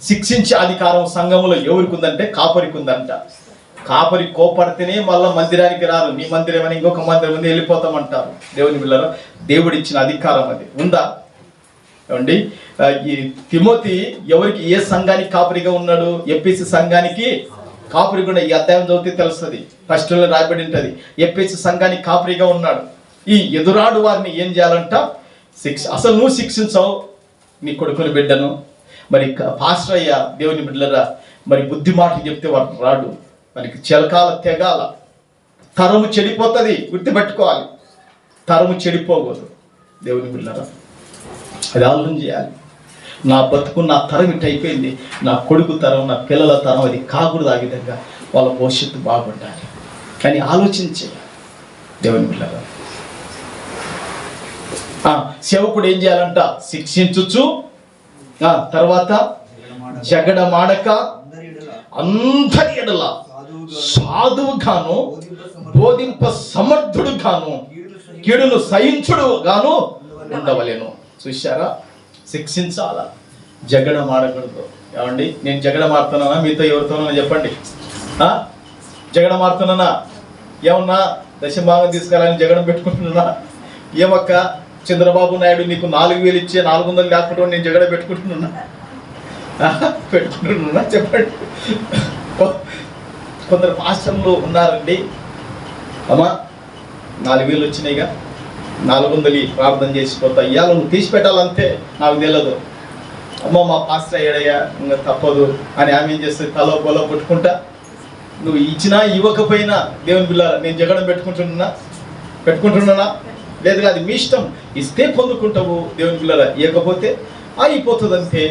శిక్షించే అధికారం సంఘములో ఎవరికి ఉందంటే కాపరికి ఉందంట. కాపరి కోపడితేనే మళ్ళీ మందిరానికి రారు. నీ మందిరం అని ఇంకొక మందిరం ఉంది, వెళ్ళిపోతామంటారు. దేవుని బిడ్డలారా, దేవుడిచ్చిన అధికారం అది ఉందా? ఏమండి, ఈ తిమోతి ఎవరికి, ఏ సంఘానికి కాపరిగా ఉన్నాడు? ఎఫెసు సంఘానికి కాపరిగా ఉన్న. ఈ అధ్యాయం చదివితే తెలుస్తుంది, ఫస్ట్ లో రాయబడి ఉంటుంది. ఎఫెసు సంఘానికి కాపరిగా ఉన్నాడు. ఈ ఎదురాడు వారిని ఏం చేయాలంట? అసలు నువ్వు శిక్షించావు నీ కొడుకుని బిడ్డను. మరి పాస్టర్ అయ్యా దేవుని బిడ్డలరా, మరి బుద్ధి మాటలు చెప్తే వాడు రాడు, మనకి చిలకాల తెగాల. తరము చెడిపోతుంది, గుర్తుపెట్టుకోవాలి. తరము చెడిపోకూడదు దేవుని బిడ్డలరా, అది ఆలోచన చేయాలి. నా బతుకు, నా తరం ఇట్ అయిపోయింది, నా కొడుకు తరం, నా పిల్లల తరం అది కాకూడదు. ఆ విధంగా వాళ్ళ భవిష్యత్తు బాగుండాలి కానీ ఆలోచించేయాలి దేవుని బిడ్డలరా. సేవకుడు ఏం చేయాలంట? శిక్షించుచు, తర్వాత జగడమాడక అందరి ఎడల సాధువు గాను బోధింప సమర్థుడు గాను కీడును సహించుడు గాను ఉండవలేను. చూశారా? శిక్షించాలా, జగడం ఆడకూడదు. ఏమండి, నేను జగడం ఆడుతున్నానా? మీతో ఎవరితోనన్నా చెప్పండి. జగడం ఆడుతున్నానా? ఏమన్నా దశభాగం తీసుకెళ్ళాలని జగడం పెట్టుకుంటున్నా? ఏమక్క చంద్రబాబు నాయుడు నీకు 4,000 ఇచ్చే 400 లేకపోవడం నేను జగడ పెట్టుకుంటున్నా? చెప్పండి. కొందరు పాస్టర్లు ఉన్నారండి, అమ్మా 4,000 వచ్చినాయిగా 400 ప్రార్థన చేసిపోతా, ఇవాళ నువ్వు తీసి పెట్టాలంతే, నాకు తెలియదు. అమ్మ మా పాస్టర్ అయ్యాడయ్యా, ఇంకా తప్పదు అని ఆమె ఏం చేస్తుంది, తలో పొలో కొట్టుకుంటా. నువ్వు ఇచ్చినా ఇవ్వకపోయినా దేవుని బిడ్డ నేను జగడం పెట్టుకుంటున్నానా? లేదు, అది మీ ఇష్టం. ఇస్తే పొందుకుంటావు దేవుని బిడ్డరా, ఇవ్వకపోతే అయిపోతుంది అంతే.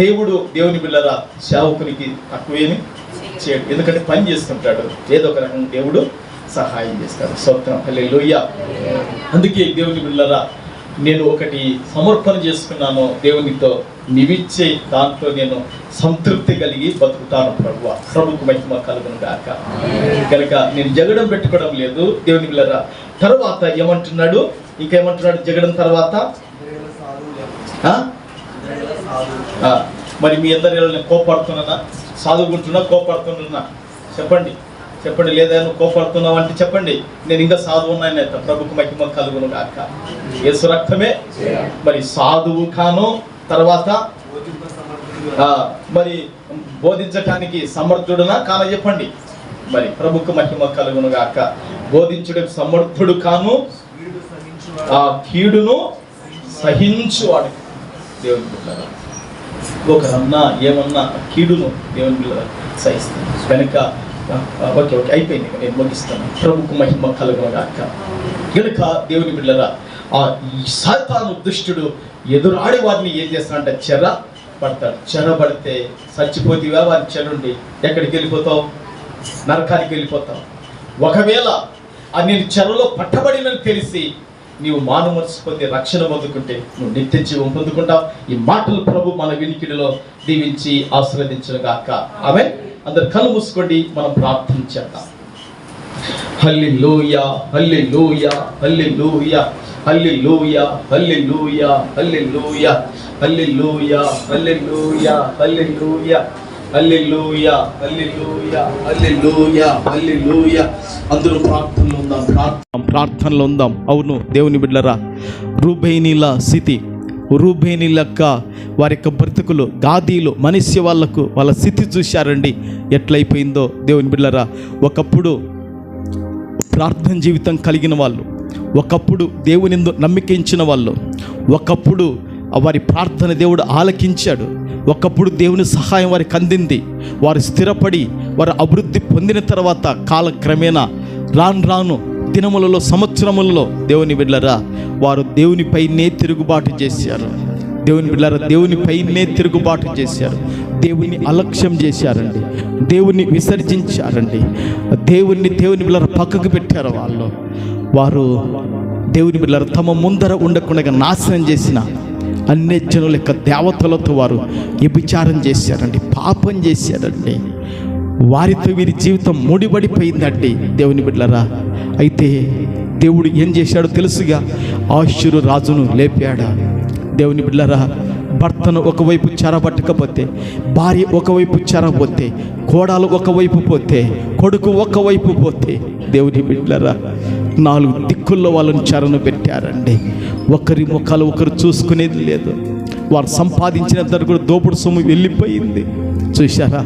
దేవుని బిడ్డరా సేవకునికి తక్కువేమి చేయడు, ఎందుకంటే పని చేస్తుంటాడు, ఏదో ఒక రకంగా దేవుడు సహాయం చేస్తాడు. స్తోత్రం, హల్లెలూయా. అందుకే దేవుని బిడ్డరా నేను ఒకటి సమర్పణ చేసుకున్నాను, దేవునితో నివిచ్చే దాంట్లో నేను సంతృప్తి కలిగి బతుకుతాను. ప్రభుకు మహిమ కలుగును గాక. కనుక నేను జగడం పెట్టుకోవడం లేదు దేవుని బిడ్డరా. తర్వాత ఏమంటున్నాడు, ఇంకేమంటున్నాడు జగడం తర్వాత? మరి మీ అందరి నేను కోపడుతున్నానా, సాధుకుంటున్నా, కోపడుతున్నా? చెప్పండి. లేదా నువ్వు కోపడుతున్నావు అంటే చెప్పండి, నేను ఇంకా సాధువు ఉన్నాను. ప్రభుకు మహిమ కలుగును గాక. యేసు రక్తమే మరి సాధువు కాను, తర్వాత మరి బోధించటానికి సమర్థుడునా కాన చెప్పండి. మరి ప్రభుకు మహిమ కలుగును గాక. బోధించుడికి సమర్థుడు కాను, ఆ కీడును సహించువాడు. దేవుని బిడ్డలారా, ఒకరన్నా ఏమన్నా కీడును దేవుని బిడ్డలారా సహిస్తాను. కనుక ఓకే అయిపోయింది, నేను ముగిస్తాను. ప్రభుకు మహిమ కలుగును గాక. కనుక దేవుని బిడ్డలారా, ఆ సాతాను దుష్టుడు ఎదురాడి వారిని ఏం చేస్తాడంటే చెర పడతాడు. చెరబడితే చచ్చిపోతేవా వారి చెరుండి ఎక్కడికి వెళ్ళిపోతావు? నరకానికి వెళ్ళిపోతావు. ఒకవేళ నేను చెరలో పట్టబడినని తెలిసి నీవు మాను మనసు పొంది రక్షణ పొందుకుంటే నువ్వు నిత్య జీవం పొందుకుంటావు. ఈ మాటలు ప్రభు మన వినికిడిలో దీవించి ఆశీర్వదించును గాక. ఆమేన్. అందరు కళ్ళు మూసుకోండి, మనం ప్రార్థన చేద్దాం. హల్లెలూయా, హల్లెలూయా, హల్లెలూయా, హల్లెలూయా, హల్లెలూయా, హల్లెలూయా, హల్లెలూయా, హల్లెలూయా, హల్లెలూయా, హల్లెలూయా, హల్లెలూయా, హల్లెలూయా, హల్లెలూయా. అందరూ ప్రార్థనలో ఉందాం. అవును దేవుని బిడ్డలారా, రూబేనీల స్థితి, రూబేనీలక్క వారి యొక్క బ్రతుకులు, గాదీలు మనిషి వాళ్ళ స్థితి చూశారండి ఎట్లయిపోయిందో. దేవుని బిడ్డలారా, ఒకప్పుడు ప్రార్థన జీవితం కలిగిన వాళ్ళు, ఒకప్పుడు దేవుని యందు నమ్మికించిన వాళ్ళు, ఒకప్పుడు వారి ప్రార్థన దేవుడు ఆలకించాడు, ఒకప్పుడు దేవుని సహాయం వారికి అందింది. వారు స్థిరపడి వారు అభివృద్ధి పొందిన తర్వాత కాలక్రమేణా రాను దినములలో, సంవత్సరములలో దేవుని బిడ్డలారా వారు దేవునిపైనే తిరుగుబాటు చేశారు. దేవుని బిడ్డలారా దేవునిపైనే తిరుగుబాటు చేశారు. దేవుని అలక్ష్యం చేశారండి, దేవుని విసర్జించారండి, దేవుని బిడ్డలారా పక్కకు పెట్టారు. వారు దేవుని బిడ్డలారా తమ ముందర ఉండకుండా నాశనం చేసిన అన్యజనుల యొక్క దేవతలతో వారు వ్యభిచారం చేశారండి, పాపం చేశారండి. వారితో వీరి జీవితం ముడిపడిపోయిందండి దేవుని బిడ్డలారా. అయితే దేవుడు ఏం చేశాడో తెలుసుగా, ఆషూరు రాజును లేపాడు. దేవుని బిడ్డలారా, భర్తను ఒకవైపు చెరబట్టకపోతే, భార్య ఒకవైపు చెరపోతే, కోడలు ఒకవైపు పోతే, కొడుకు ఒకవైపు పోతే, దేవుని బిడ్డలారా 4 దిక్కుల్లో వాళ్ళని చెరను పెట్టారండి. ఒకరి ముఖాలు ఒకరు చూసుకునేది లేదు. వారు సంపాదించిన కూడా దోపుడు సొమ్ము వెళ్ళిపోయింది. చూశారా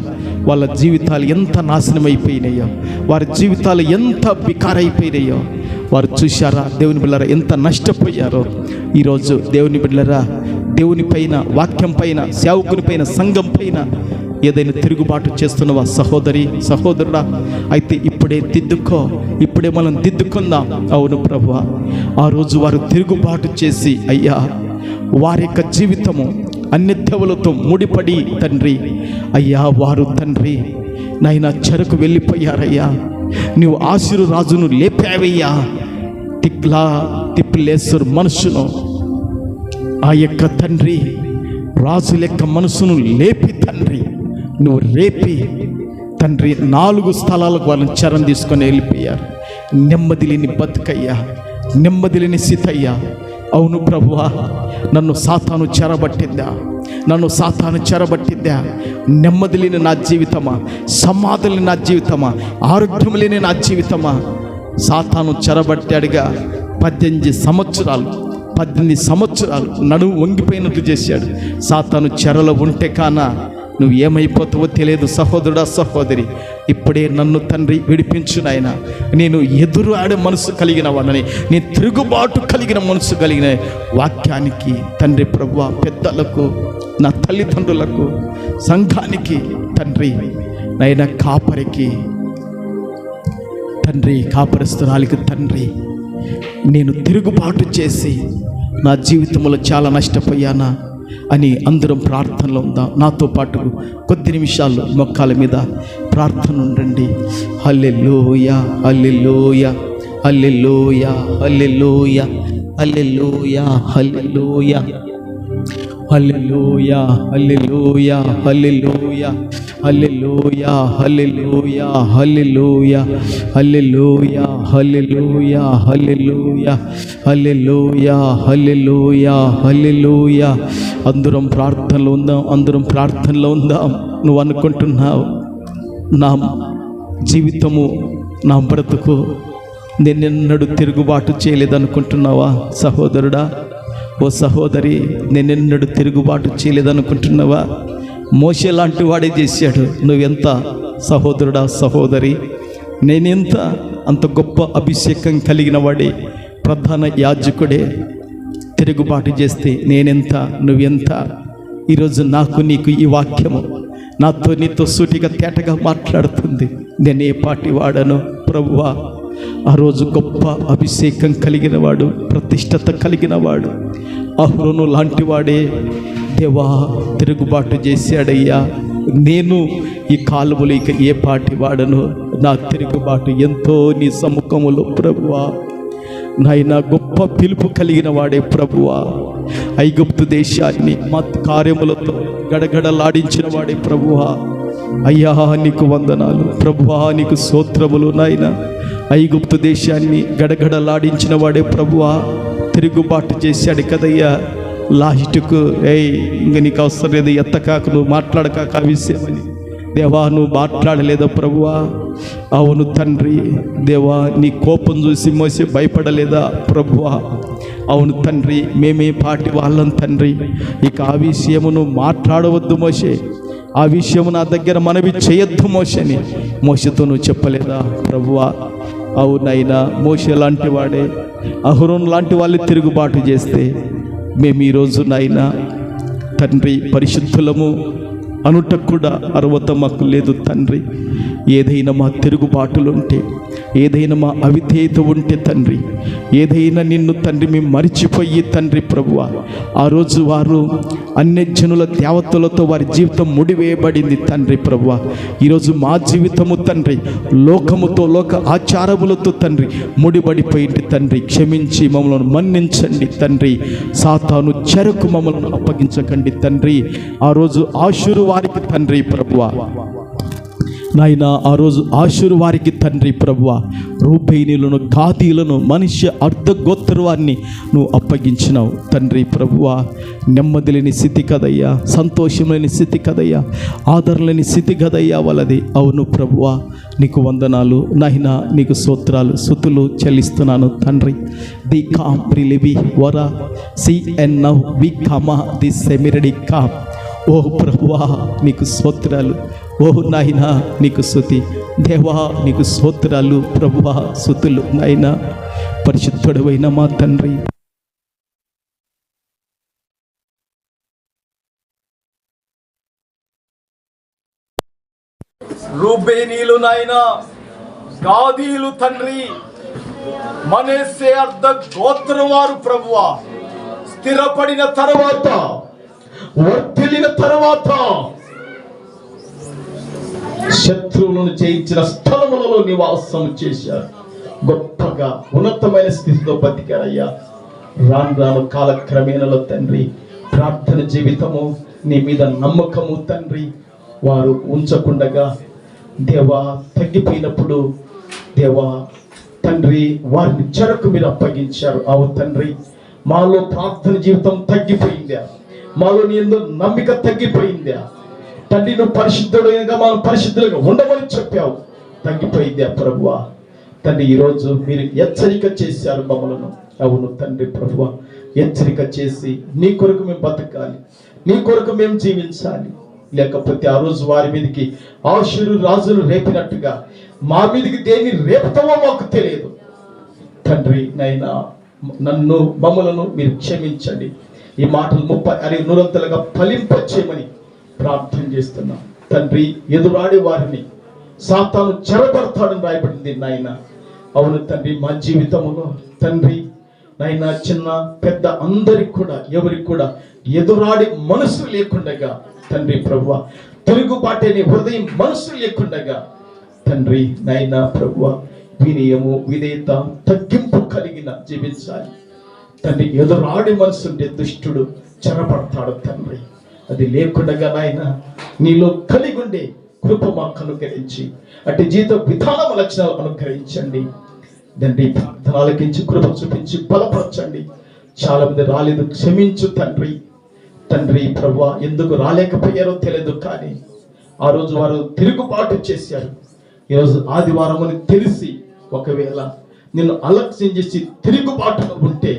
వాళ్ళ జీవితాలు ఎంత నాశనం అయిపోయినాయో, వారి జీవితాలు ఎంత బికారైపోయినాయో వారు చూశారా. దేవుని బిడ్డలారా ఎంత నష్టపోయారో. ఈరోజు దేవుని బిడ్డలారా దేవుని పైన, వాక్యం పైన, సేవకుని పైన, సంఘం పైన ఏదైనా తిరుగుబాటు చేస్తున్నవా సహోదరి సహోదరుడా, అయితే ఇప్పుడే దిద్దుకో, ఇప్పుడే మనం దిద్దుకుందాం. అవును ప్రభువా, ఆ రోజు వారు తిరుగుబాటు చేసి అయ్యా వారి యొక్క జీవితము అన్యదేవతలతో ముడిపడి తండ్రి అయ్యా వారు తండ్రి నాయనా చెరకు వెళ్ళిపోయారయ్యా. నువ్వు ఆషూరు రాజును లేపావయ్యా. తిప్పిలేశ్వరు మనసును ఆ యొక్క తండ్రి రాజు లెక్క మనసును లేపి తండ్రి నువ్వు రేపి తండ్రి 4 స్థలాలకు వాళ్ళని చెరం తీసుకొని వెళ్ళిపోయారు. నెమ్మది లేని బతుకయ్యా, నెమ్మది లేని స్థితయ్యా. అవును ప్రభువా, నన్ను సాతాను చెరబట్టిందా, నన్ను సాతాను చెరబట్టిందా? నెమ్మది లేని నా జీవితమా, సమాధి లేని నా జీవితమా, ఆరోగ్యం లేని నా జీవితమా? సాతాను చెరబట్టాడుగా. 18 సంవత్సరాలు నడుము వంగిపోయినట్టు చేశాడు. సాతాను చెరలో ఉంటే కానా నువ్వు ఏమైపోతావో తెలియదు సహోదరుడా, సహోదరి. ఇప్పుడే నన్ను తండ్రి విడిపించు నాయన. నేను ఎదురు ఆడే మనసు కలిగిన వాడిని, నేను తిరుగుబాటు కలిగిన మనసు కలిగిన వాక్యానికి తండ్రి ప్రభువా, పెద్దలకు, నా తల్లిదండ్రులకు, సంఘానికి తండ్రి, నాయన కాపరికి తండ్రి, కాపరిస్తురాలికి తండ్రి, నేను తిరుగుబాటు చేసి నా జీవితంలో చాలా నష్టపోయానా అని అందరం ప్రార్థనలో ఉందాం. నాతో పాటు కొద్ది నిమిషాలు మొక్కాల మీద ప్రార్థన ఉండండి. హల్లెలూయా, హల్లెలూయా, హల్లెలూయా, హల్లెలూయా, హల్లెలూయా, హల్లెలూయా, హల్లెలూయా, హల్లెలూయా, హల్లెలూయా, హల్లెలూయా, హల్లెలూయా, హల్లెలూయా, హల్లెలూయా, హల్లెలూయా, హల్లెలూయా, హల్లెలూయా, హల్లెలూయా, హల్లెలూయా. అందరం ప్రార్థనలో ఉందాం, అందరం ప్రార్థనలో ఉందాం. నువ్వు అనుకుంటున్నావు నా జీవితము, నా బ్రతుకు నేనెన్నడూ తిరుగుబాటు చేయలేదనుకుంటున్నావా సహోదరుడా, ఓ సహోదరి? నేనెన్నడూ తిరుగుబాటు చేయలేదనుకుంటున్నావా? మోషే లాంటి వాడే చేశాడు. నువ్వెంత సహోదరుడా, సహోదరి? నేనెంత? అంత గొప్ప అభిషేకం కలిగిన వాడే, ప్రధాన యాజకుడే తిరుగుబాటు చేస్తే నేనెంత, నువ్వెంత? ఈరోజు నాకు నీకు ఈ వాక్యము నాతో నీతో సూటిగా తేటగా మాట్లాడుతుంది. నేను ఏ పాటి వాడను ప్రభువా? ఆ రోజు గొప్ప అభిషేకం కలిగిన వాడు, ప్రతిష్టత కలిగిన వాడు, అహరోను లాంటి వాడే దేవా తిరుగుబాటు చేశాడయ్యా. నేను ఈ కాలువలు ఇక ఏ పాటి వాడను? నా తిరుగుబాటు ఎంతో నీ సముఖములో ప్రభువా. నాయన గొప్ప పిలుపు కలిగిన వాడే ప్రభువా. ఐగుప్తు దేశాన్ని మత్ కార్యములతో గడగడలాడించిన వాడే ప్రభువా. అయ్యా నీకు వందనాలు ప్రభువా, నీకు స్తోత్రములు నాయన. ఐగుప్తు దేశాన్ని గడగడలాడించిన వాడే ప్రభువా. తిరుగుబాటు చేశాడు కదయ్యా. లాస్ట్కు ఇంక నీకు అవసరం లేదు, ఎత్తకాక, నువ్వు మాట్లాడకాక ఆ విషయమని. దేవా నువ్వు మాట్లాడలేదా ప్రభువా? అవును తండ్రి. దేవా నీ కోపం చూసి మోసే భయపడలేదా ప్రభువా? అవును తండ్రి, మేమే పాటి వాళ్ళం తండ్రి. ఇక ఆ విషయమును మాట్లాడవద్దు మోసే, ఆ విషయము నా దగ్గర మనవి చేయొద్దు మోసని మోసతో నువ్వు చెప్పలేదా ప్రభువా? అవునైనా మోసే లాంటి వాడే, అహరోను లాంటి వాళ్ళు తిరుగుబాటు చేస్తే మేము ఈరోజు నాయనా తండ్రి పరిశుద్ధులము అనుటకు కూడా అర్హత మాకు లేదు తండ్రి. ఏదైనా మా తిరుగుబాటులుంటే, ఏదైనా మా అవిధేయత ఉంటే తండ్రి, ఏదైనా నిన్ను తండ్రి మేము మరిచిపోయి తండ్రి ప్రభువా, ఆ రోజు వారు అన్యజనుల దేవతలతో వారి జీవితం ముడివేయబడింది తండ్రి ప్రభువా. ఈరోజు మా జీవితము తండ్రి లోకముతో, లోక ఆచారములతో తండ్రి ముడిపడిపోయింది తండ్రి. క్షమించి మమ్మల్ని మన్నించండి తండ్రి. సాతాను చెరకు మమ్మల్ని అప్పగించకండి తండ్రి. ఆ రోజు ఆషూరు వారికి తండ్రి ప్రభువా నాయన, ఆ రోజు ఆషూరు వారికి తండ్రి ప్రభువా రూబేనీలను, గాదీలను, మనిషి అర్ధగోత్ర వారిని నువ్వు అప్పగించినావు తండ్రి ప్రభువా. నెమ్మది లేని స్థితి కదయ్యా, సంతోషం లేని స్థితి కదయ్యా, ఆదరణ లేని స్థితి కదయ్యా వాళ్ళది. అవును ప్రభువా, నీకు వందనాలు నాయన, నీకు స్తోత్రాలు స్తుతులు చెల్లిస్తున్నాను తండ్రి. ది కామ్ ప్రిలివి వరా సి ఎన్ నౌ వి కామా ది సెమిరడి కామ్. ఓ ప్రభువా నీకు స్తోత్రాలు, ఓ నాయన నీకు స్తుతి. దేవా నీకు స్తోత్రాలు ప్రభువా, స్తుతులు నాయన. పరిశుద్ధుడైన మా తండ్రి, రూబేనీలు నాయన, గాదీలు తండ్రి, మనస్సే అర్ధ గోత్రం వారు ప్రభువా స్థిరపడిన తర్వాత, వర్ధిల్లిన తర్వాత శత్రువులను జయించిన స్థలములలో నివాసం చేశారు. గొప్పగా ఉన్నతమైన స్థితితో బతికారయ్యా. రాను రాను కాలక్రమేణలో తండ్రి ప్రార్థన జీవితము, నీ మీద నమ్మకము తండ్రి వారు ఉంచకుండగా దేవా తగ్గిపోయినప్పుడు దేవా తండ్రి వారిని చెరకు మీరు అప్పగించారు. అవు తండ్రి, మాలో ప్రార్థన జీవితం తగ్గిపోయిందా? మాలో నీ యందు నమ్మిక తగ్గిపోయిందా? తండ్రి, నువ్వు పరిశుద్ధుడుగా మనం పరిశుద్ధులుగా ఉండమని చెప్పావు, తగ్గిపోయిందా ప్రభువా? తండ్రి, ఈరోజు మీరు హెచ్చరిక చేశారు మమ్మలను. అవును తండ్రి ప్రభువా, హెచ్చరిక చేసి నీ కొరకు మేము బతకాలి, నీ కొరకు మేము జీవించాలి. లేకపోతే ఆ రోజు వారి మీదకి ఆశురు రాజులు రేపినట్టుగా మా మీదకి దేన్ని రేపుతావో మాకు తెలియదు. తండ్రి నైనా నన్ను మమ్మలను మీరు క్షమించండి. ఈ మాటలు 30 100 ఫలింపచేయమని ప్రార్థన చేస్తున్నాం. తండ్రి, ఎదురాడే వారిని సాతాను చెరపడతాడని రాయబడింది నాయన. అవును తండ్రి, మా జీవితంలో తండ్రి నైనా చిన్న పెద్ద అందరికి కూడా ఎవరికి కూడా ఎదురాడి మనసు లేకుండగా తండ్రి ప్రభువ, తిరుగుబాటేని హృదయం మనసు లేకుండగా తండ్రి నైనా ప్రభువ, వినయము విధేయత తగ్గింపు కలిగిన జీవించాలి తండ్రి. ఎదురాడి మనసుంటే దుష్టుడు చెరపడతాడు తండ్రి. అది లేకుండగా నాయన నీలో కలిగి ఉండే కృప మాకు అనుగ్రహించి అటు జీవిత విధానం లక్షణాలు అనుగ్రహించండి తండ్రి. ప్రార్థనలకించి కృప చూపించి బలపరచండి. చాలా మంది రాలేదు, క్షమించు తండ్రి. తండ్రి ప్రభువా, ఎందుకు రాలేకపోయారో తెలియదు, కానీ ఆ రోజు వారు తిరుగుబాటు చేశారు. ఈరోజు ఆదివారం అని తెలిసి ఒకవేళ నిన్ను అలక్ష్యం చేసి తిరుగుబాటులో ఉంటే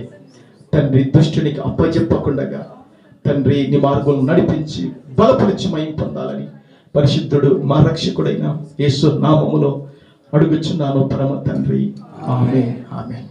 తండ్రి, దుష్టునికి అప్పచెప్పకుండా తండ్రి నీ మార్గం నడిపించి బలపరిచి మహిమ పొందాలని పరిశుద్ధుడు మా రక్షకుడైన యేసు నామములో అడుగుచున్నాను పరమ తండ్రి. ఆమేన్, ఆమేన్.